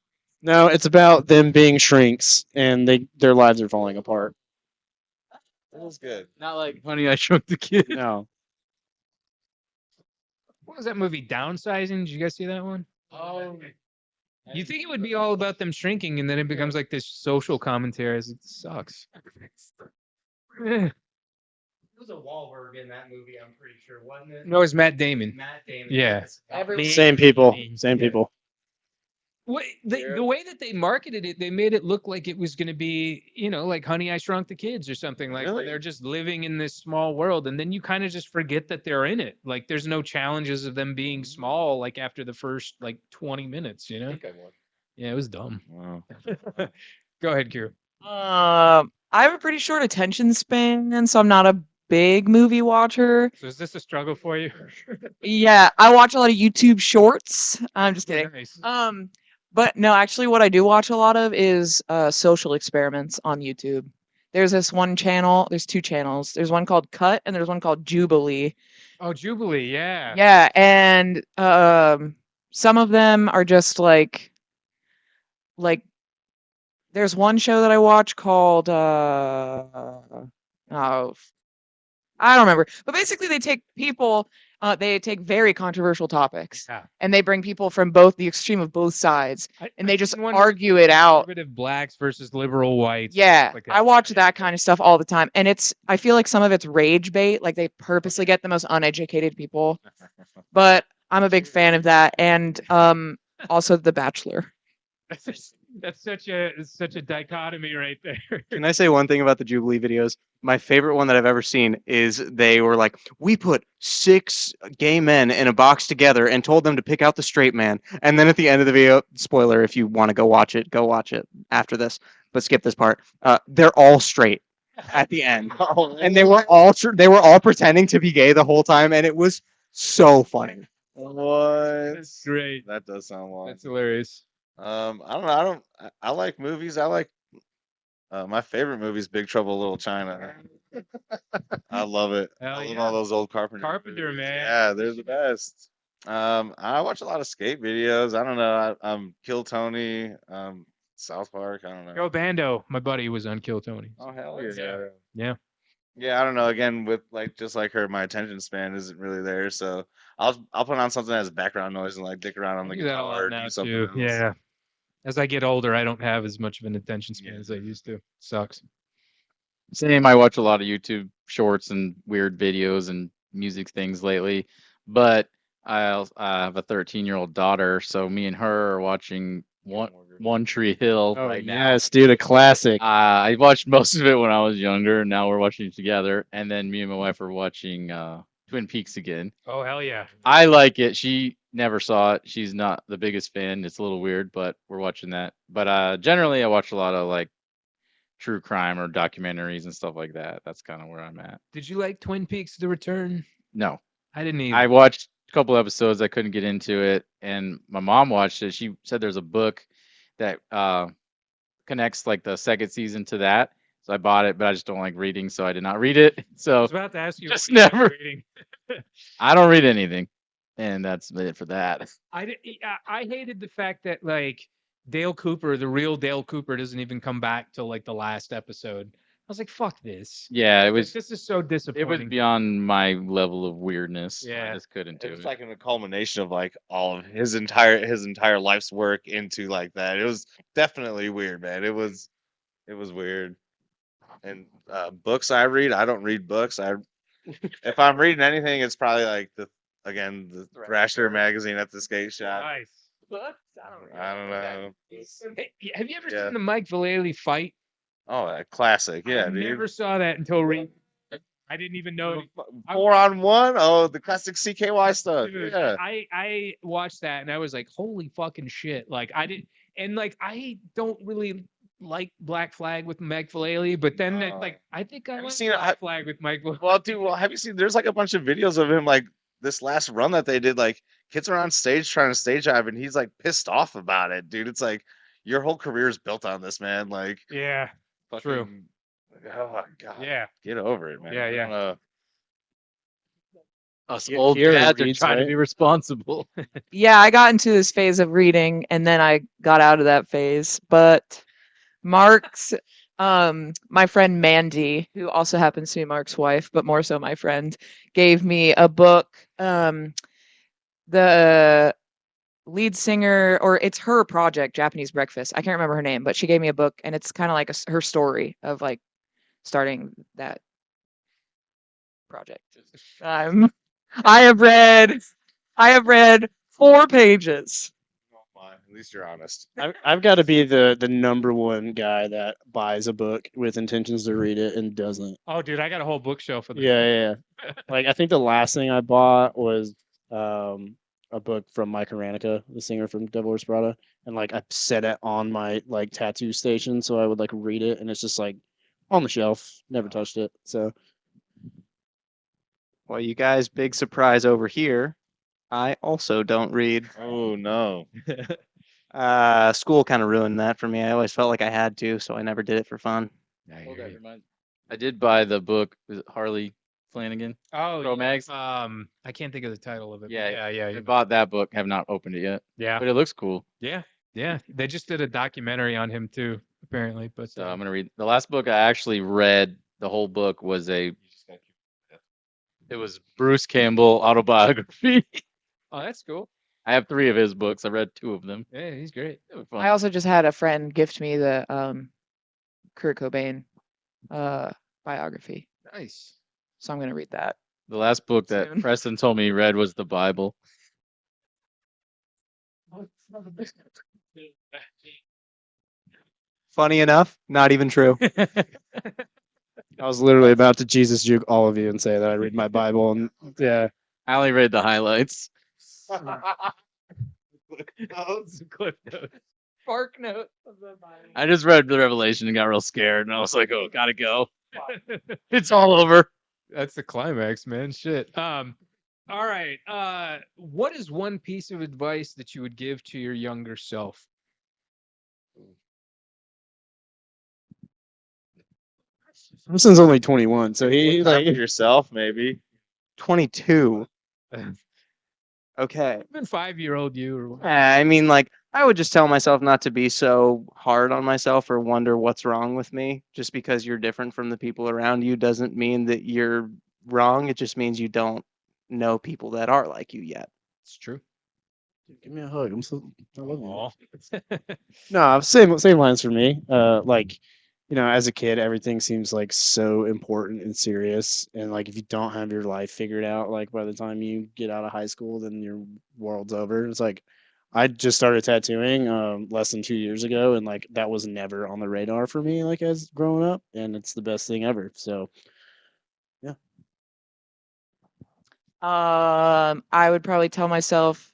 No, it's about them being shrinks and their lives are falling apart. That was good. Not like Honey, I Shrunk the Kid. No. What was that movie? Downsizing? Did you guys see that one? Oh. You think it would be all about them shrinking, and then it becomes like this social commentary. It sucks. It was a Wahlberg in that movie, I'm pretty sure, wasn't it? No, it's Matt Damon. Matt Damon. Yeah. Same people. Same people. The way that they marketed it, they made it look like it was going to be, like Honey, I Shrunk the Kids or something like Really? they're just living in this small world. And then you kind of just forget that they're in it. Like there's no challenges of them being small, like after the first 20 minutes, Yeah, it was dumb. Wow. Go ahead, Kiera. I have a pretty short attention span, so I'm not a big movie watcher. So is this a struggle for you? Yeah, I watch a lot of YouTube shorts. I'm just kidding. Nice. But no, actually, what I do watch a lot of is social experiments on YouTube. There's this one channel. There's two channels. There's one called Cut, and there's one called Jubilee. Oh, Jubilee, yeah. Yeah, and some of them are just like there's one show that I watch called oh, I don't remember. But basically they take people they take very controversial topics Yeah. and they bring people from both the extreme of both sides and they just I've seen one with argue it out. Conservative blacks versus liberal whites. Yeah, like I watch that kind of stuff all the time, and I feel like some of it's rage bait, like they purposely get the most uneducated people. But I'm a big fan of that, and also The Bachelor. That's such a dichotomy right there. Can I say one thing about the Jubilee videos? My favorite one that I've ever seen is they were like, we put 6 gay men in a box together and told them to pick out the straight man. And then at the end of the video, spoiler, if you want to go watch it after this, but skip this part. They're all straight at the end. And they were all pretending to be gay the whole time. And it was so funny. What? That's great. That does sound wild. That's hilarious. I don't know. I like movies. I like my favorite movie is Big Trouble in Little China. I love it. Hell I love yeah. all those old Carpenter movies. man. Yeah, they're the best. I watch a lot of skate videos. I don't know. I'm Kill Tony. South Park. I don't know. Joe Bando, my buddy, was on Kill Tony. Oh hell yeah. Yeah. Yeah, I don't know. Again, with just like her, my attention span isn't really there. So I'll put on something that has background noise and like dick around on the do that a lot guitar or now do something too. else. Yeah. As I get older, I don't have as much of an attention span as I used to. Sucks. Same. I watch a lot of YouTube shorts and weird videos and music things lately, but I have a 13-year-old daughter, so me and her are watching One Tree Hill Oh right now. yes, dude, a classic. I watched most of it when I was younger. Now we're watching it together, and then me and my wife are watching Twin Peaks again. Oh hell yeah. I like it. She never saw it. She's not the biggest fan. It's a little weird, but we're watching that. But generally, I watch a lot of like true crime or documentaries and stuff like that. That's kind of where I'm at. Did you like Twin Peaks: The Return? No, I didn't either. I watched a couple episodes. I couldn't get into it, and my mom watched it. She said there's a book that connects like the second season to that. So I bought it, but I just don't like reading, so I did not read it. I So was about to ask you. just what you like never- reading. I don't read anything, and that's it for that. I hated the fact that like Dale Cooper, the real Dale Cooper, doesn't even come back till like the last episode. I was like, fuck this. Yeah, it Like, was this is so it was disappointing. beyond my level of weirdness. Yeah. I just couldn't do It was it. like a culmination of like all of his entire life's work into like that. It was definitely weird, man. It was weird. And books I read, I don't read books. If I'm reading anything, it's probably like the Thrasher magazine at the skate shop. Nice. I don't know. Hey, have you ever Yeah. seen the Mike Vallely fight? Oh, a classic, yeah, I dude. never saw that until I didn't even know. 4-on-1. Oh, the classic CKY stuff. Dude, Yeah. I watched that and I was like, holy fucking shit. Like I didn't, and like I don't really like Black Flag with Mike Vallely, but then like I think I Have you like seen it? Black Flag with Mike Vallely. Well, dude, have you seen? There's like a bunch of videos of him like this last run that they did. Like kids are on stage trying to stage dive, and he's like pissed off about it, dude. It's like your whole career is built on this, man. Like, Yeah, true. fucking, oh god, Yeah, get over it, man. Yeah, yeah. I don't know. Us Ki- old Kiera dads are reads, trying to right? be responsible. Yeah, I got into this phase of reading and then I got out of that phase. But Mark's my friend Mandy, who also happens to be Mark's wife, but more so my friend, gave me a book. The lead singer, or it's her project, Japanese Breakfast. I can't remember her name, but she gave me a book and it's kind of like her story of like starting that project. I have read 4 pages. Oh my, at least you're honest. I've got to be the number one guy that buys a book with intentions to read it and doesn't. Oh, dude, I got a whole bookshelf of them. Yeah. Like I think the last thing I bought was a book from Mike Aranica, the singer from Devil Wears Prada, and like I set it on my like tattoo station so I would like read it, and it's just like on the shelf, never touched it. So Well, you guys, big surprise over here. I also don't read. Oh no. School kind of ruined that for me. I always felt like I had to, so I never did it for fun. Oh, that reminds. I did buy the book. Was it Harley Flanagan? Oh, Pro Mags? I can't think of the title of it. Yeah, yeah. I bought that book. Have not opened it yet, Yeah. but it looks cool. Yeah. They just did a documentary on him too, apparently. But So I'm gonna read the last book I actually read. The whole book was it was Bruce Campbell autobiography. oh, that's cool. I have 3 of his books. I read 2 of them. Yeah, he's great. It was fun. I also just had a friend gift me the Kurt Cobain biography, Nice. so I'm gonna read that. The last book that Soon. Preston told me he read was the Bible. Funny enough, not even true. I was literally about to Jesus juke all of you and say that I read my Bible, and yeah. I only read the highlights. Cliff notes. Spark note of the Bible. I just read the Revelation and got real scared, and I was like, "Oh, gotta go. It's all over." That's the climax, man. Shit. All right. What is one piece of advice that you would give to your younger self? Simpson's only 21, so he Time for like yourself, maybe. 22. Okay. Even 5-year-old you or what? I mean, like, I would just tell myself not to be so hard on myself or wonder what's wrong with me. Just because you're different from the people around you doesn't mean that you're wrong. It just means you don't know people that are like you yet. It's true. give me a hug. I love you. Aw. No, same lines for me. Like, as a kid, everything seems like so important and serious, and like if you don't have your life figured out, like by the time you get out of high school, then your world's over. It's like I just started tattooing less than 2 years ago, and like that was never on the radar for me, like as growing up, and it's the best thing ever. So yeah. I would probably tell myself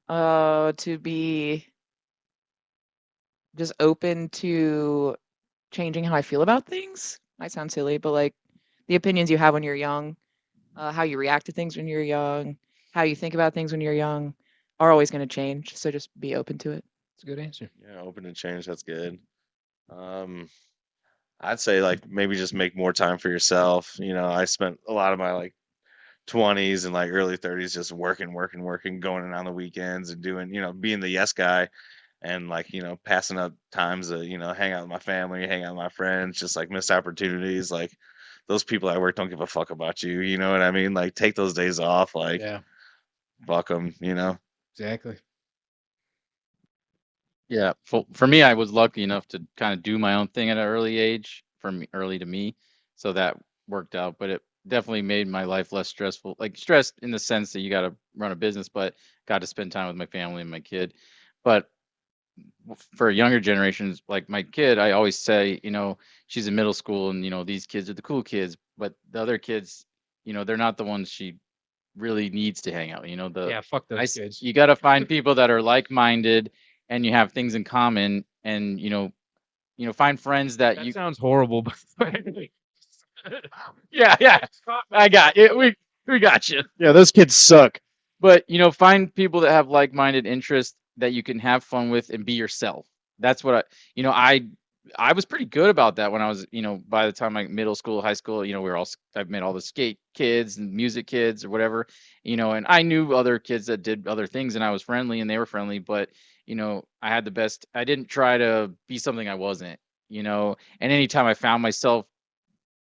to be just open to changing how I feel about things. Might sound silly, but like the opinions you have when you're young, how you react to things when you're young, how you think about things when you're young are always going to change. So just be open to it. It's a good answer. Yeah, open to change. That's good. I'd say like maybe just make more time for yourself. I spent a lot of my like 20s and like early 30s just working, going in on the weekends and doing, being the yes guy and like, passing up times to, hang out with my family, hang out with my friends, just like missed opportunities. Like those people at work don't give a fuck about you. You know what I mean? Like take those days off, like Yeah, fuck them, exactly. Yeah, for me, I was lucky enough to kind of do my own thing at an early age, early to me, so that worked out. But it definitely made my life less stressful. Like stressed in the sense that you got to run a business, but got to spend time with my family and my kid. But for younger generations, like my kid, I always say, she's in middle school, and these kids are the cool kids, but the other kids, they're not the ones she really needs to hang out. Yeah, fuck those kids. You got to find people that are like-minded and you have things in common, and find friends that you. Sounds horrible, but Yeah, I got it. We got you. Yeah, those kids suck. But find people that have like-minded interests that you can have fun with and be yourself. That's what I was pretty good about that when I was, by the time like middle school, high school, I've met all the skate kids and music kids or whatever, and I knew other kids that did other things, and I was friendly and they were friendly, but I had the best. I didn't try to be something I wasn't, and anytime I found myself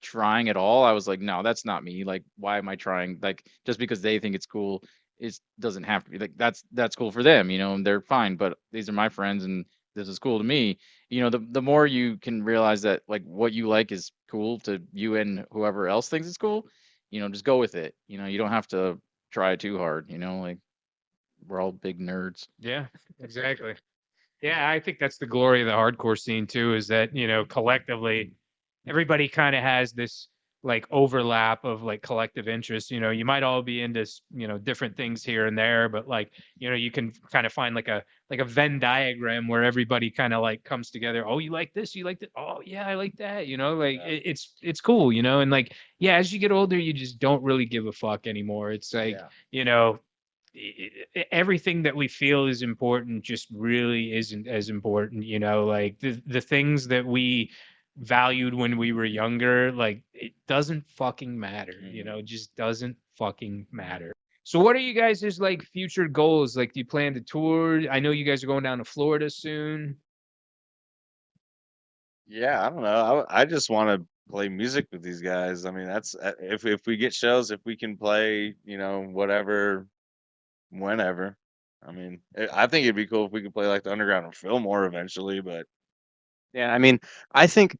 trying at all, I was like, no, that's not me. Like, why am I trying? Like, just because they think it's cool, it doesn't have to be. Like, that's cool for them, and they're fine, but these are my friends and this is cool to me. The more you can realize that like what you like is cool to you and whoever else thinks it's cool, just go with it. You don't have to try too hard, like we're all big nerds. yeah, exactly. Yeah, I think that's the glory of the hardcore scene too, is that, collectively everybody kind of has this like overlap of like collective interests. You might all be into, different things here and there, but like, you can kind of find like a Venn diagram where everybody kind of like comes together. Oh, you like this? You like that? Oh yeah, I like that. Like it's cool, and like, yeah, as you get older, you just don't really give a fuck anymore. It's like, everything that we feel is important just really isn't as important, you know, like the things that we valued when we were younger, like it doesn't fucking matter, you know, it just doesn't fucking matter. So what are you guys' like future goals? Like, do you plan to tour? I know you guys are going down to Florida soon. Yeah, I don't know. I just want to play music with these guys. I mean, that's if we get shows, if we can play, you know, whatever, whenever. I mean, I think it'd be cool if we could play like the Underground or Fillmore eventually, but Yeah, I mean, I think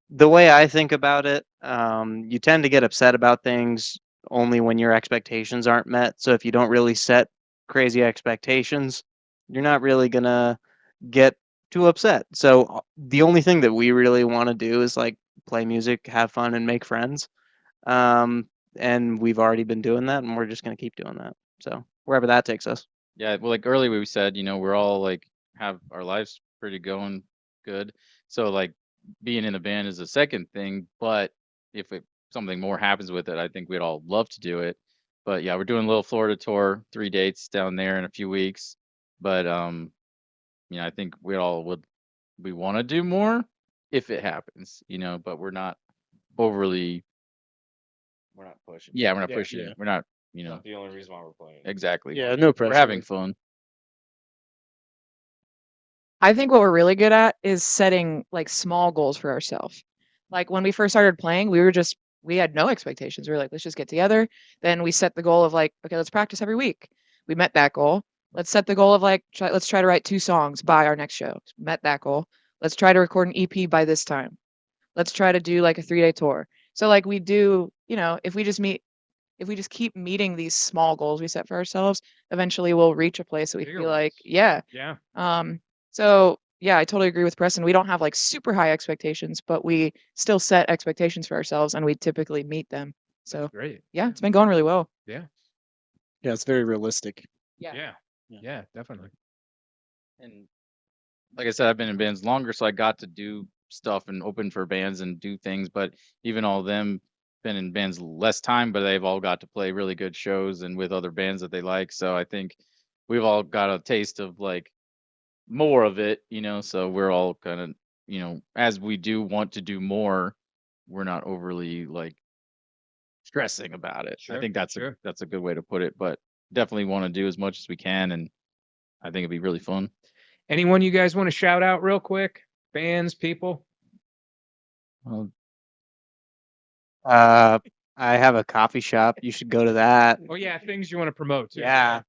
the way I think about it, you tend to get upset about things only when your expectations aren't met. So if you don't really set crazy expectations, you're not really gonna get too upset. So the only thing that we really want to do is like play music, have fun, and make friends. And we've already been doing that, and we're just gonna keep doing that. So wherever that takes us. Yeah, well, like earlier we said, you know, we're all like have our lives pretty going good. So like being in a band is a second thing, but if something more happens with it, I think we'd all love to do it. But yeah, we're doing a little Florida tour, 3 dates down there in a few weeks. But you know, I think we want to do more if it happens, you know, but we're not overly, we're not pushing. yeah, we're not Yeah, pushing yeah. it. We're not, you It's know, not the only reason why we're playing. exactly. Yeah, no pressure. We're having fun. I think what we're really good at is setting like small goals for ourselves. Like when we first started playing, we had no expectations. We were like, let's just get together. Then we set the goal of like, okay, let's practice every week. We met that goal. Let's set the goal of like, let's try to write 2 songs by our next show. Met that goal. Let's try to record an EP by this time. Let's try to do like a 3-day tour. So like we do, you know, if we just keep meeting these small goals we set for ourselves, eventually we'll reach a place that we Bigger feel like, ones. yeah. Yeah. So yeah, I totally agree with Preston. We don't have like super high expectations, but we still set expectations for ourselves and we typically meet them. So That's great. yeah, it's been going really well. Yeah. Yeah, it's very realistic. Yeah. Yeah. Yeah. Yeah, definitely. And like I said, I've been in bands longer, so I got to do stuff and open for bands and do things. But even all of them been in bands less time, but they've all got to play really good shows and with other bands that they like. So I think we've all got a taste of like more of it, you know. So we're all kind of, you know, as we do want to do more, we're not overly like stressing about it. I Sure, think that's sure. a good way to put it. But definitely want to do as much as we can, and I think it'd be really fun. Anyone you guys want to shout out real quick? Bands, people? Well, I have a coffee shop. You should go to that. Oh yeah, things you want to promote too. Yeah.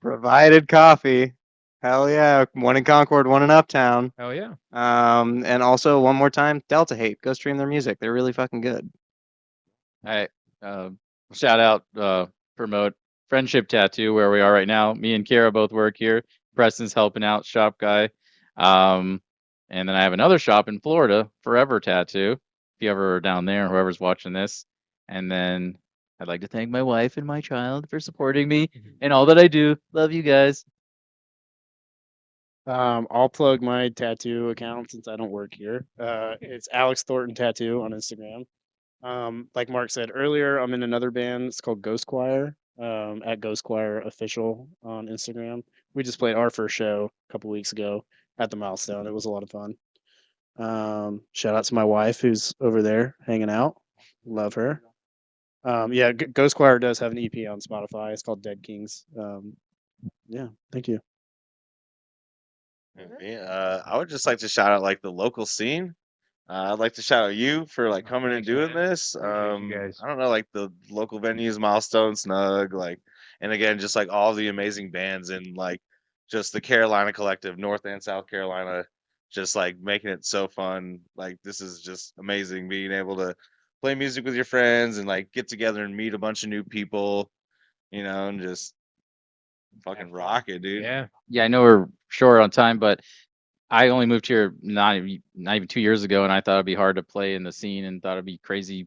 Provided coffee. Hell yeah. One in Concord, one in Uptown. Hell yeah. And also one more time, Delta Hate. Go stream their music. They're really fucking good. I shout out, promote Friendship Tattoo where we are right now. Me and Kiera both work here. Preston's helping out, shop guy. And then I have another shop in Florida, Forever Tattoo. If you ever are down there, whoever's watching this. And then I'd like to thank my wife and my child for supporting me and all that I do. Love you guys. I'll plug my tattoo account since I don't work here. It's Alex Thornton Tattoo on Instagram. Like Mark said earlier, I'm in another band. It's called Ghost Choir. At Ghost Choir Official on Instagram. We just played our first show a couple weeks ago at the Milestone. It was a lot of fun. Shout out to my wife who's over there hanging out. Love her. Yeah, Ghost Choir does have an EP on Spotify. It's called Dead Kings. Yeah, thank you. I would just like to shout out like the local scene. I'd like to shout out you for like coming and thanks, doing man. this. Appreciate you guys. I don't know, like the local venues, Milestone, Snug, like, and again, just like all the amazing bands and like just the Carolina Collective, North and South Carolina, just like making it so fun. Like this is just amazing being able to play music with your friends and like get together and meet a bunch of new people, you know, and just fucking rock it, dude. Yeah. Yeah, I know we're short on time, but I only moved here not even 2 years ago, and I thought it'd be hard to play in the scene and thought it'd be crazy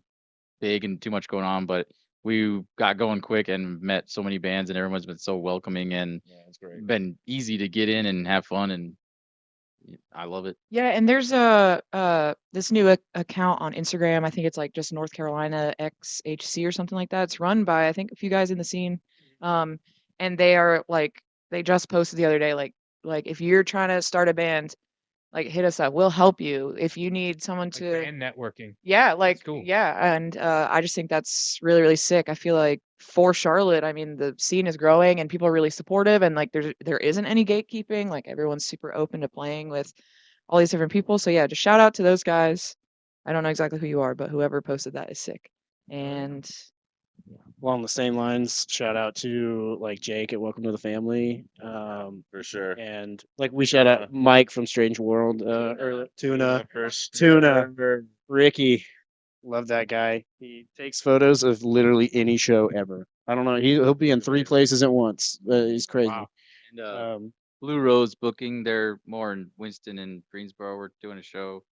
big and too much going on. But we got going quick and met so many bands, and everyone's been so welcoming and Yeah, it's great. been easy to get in and have fun, and I love it. Yeah, and there's this new account on Instagram. I think it's like just North Carolina XHC or something like that. It's run by I think a few guys in the scene. And they are like, they just posted the other day, like if you're trying to start a band, like hit us up. We'll help you if you need someone Like to. band networking. Yeah, like cool. yeah, and I just think that's really really sick. I feel like for Charlotte, I mean, the scene is growing and people are really supportive, and like there isn't any gatekeeping. Like everyone's super open to playing with all these different people. So yeah, just shout out to those guys. I don't know exactly who you are, but whoever posted that is sick. And Along the same lines, shout out to like Jake at Welcome to the Family. For sure. And like we shout out Mike from Strange World, earlier, Tuna, Ricky. Love that guy. He takes photos of literally any show ever. I don't know. He'll be in 3 places at once. He's crazy. Wow. And Blue Rose booking. They're more in Winston and Greensboro. We're doing a show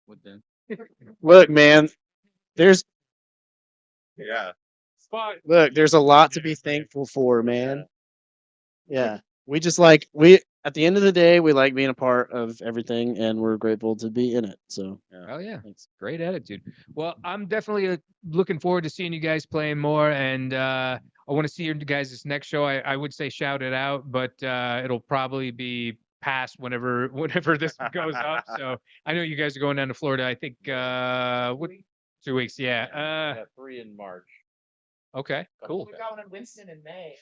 with them. Look, man, there's Yeah. there's a lot to be thankful for, man. Yeah. We just at the end of the day, we like being a part of everything and we're grateful to be in it. So, Oh yeah, thanks. great attitude. Well, I'm definitely looking forward to seeing you guys playing more, and I want to see you guys' next show. I would say shout it out, but it'll probably be past whenever this goes up. So I know you guys are going down to Florida. I think what 2 weeks? Yeah. 3 in March. Okay. Cool. We've got one in Winston in May.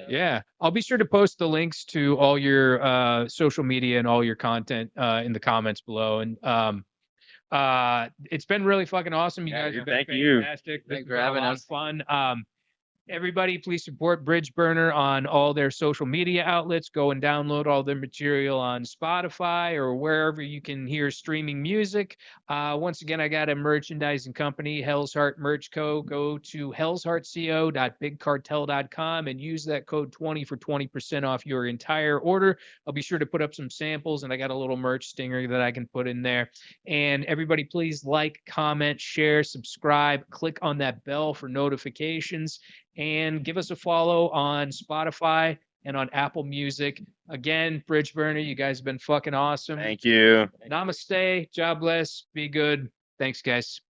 Yeah, I'll be sure to post the links to all your social media and all your content in the comments below. And it's been really fucking awesome. You Yeah, guys dude, have been thank you. fantastic. This Thanks has for been a having lot us. of fun. Everybody, please support BridgeBurner on all their social media outlets. Go and download all their material on Spotify or wherever you can hear streaming music. Once again, I got a merchandising company, Hell's Heart Merch Co. Go to hellsheartco.bigcartel.com and use that code 20 for 20% off your entire order. I'll be sure to put up some samples, and I got a little merch stinger that I can put in there. And everybody, please like, comment, share, subscribe, click on that bell for notifications, and give us a follow on Spotify and on Apple Music. Again, BridgeBurner, you guys have been fucking awesome. Thank you. Namaste. God bless. Be good. Thanks, guys.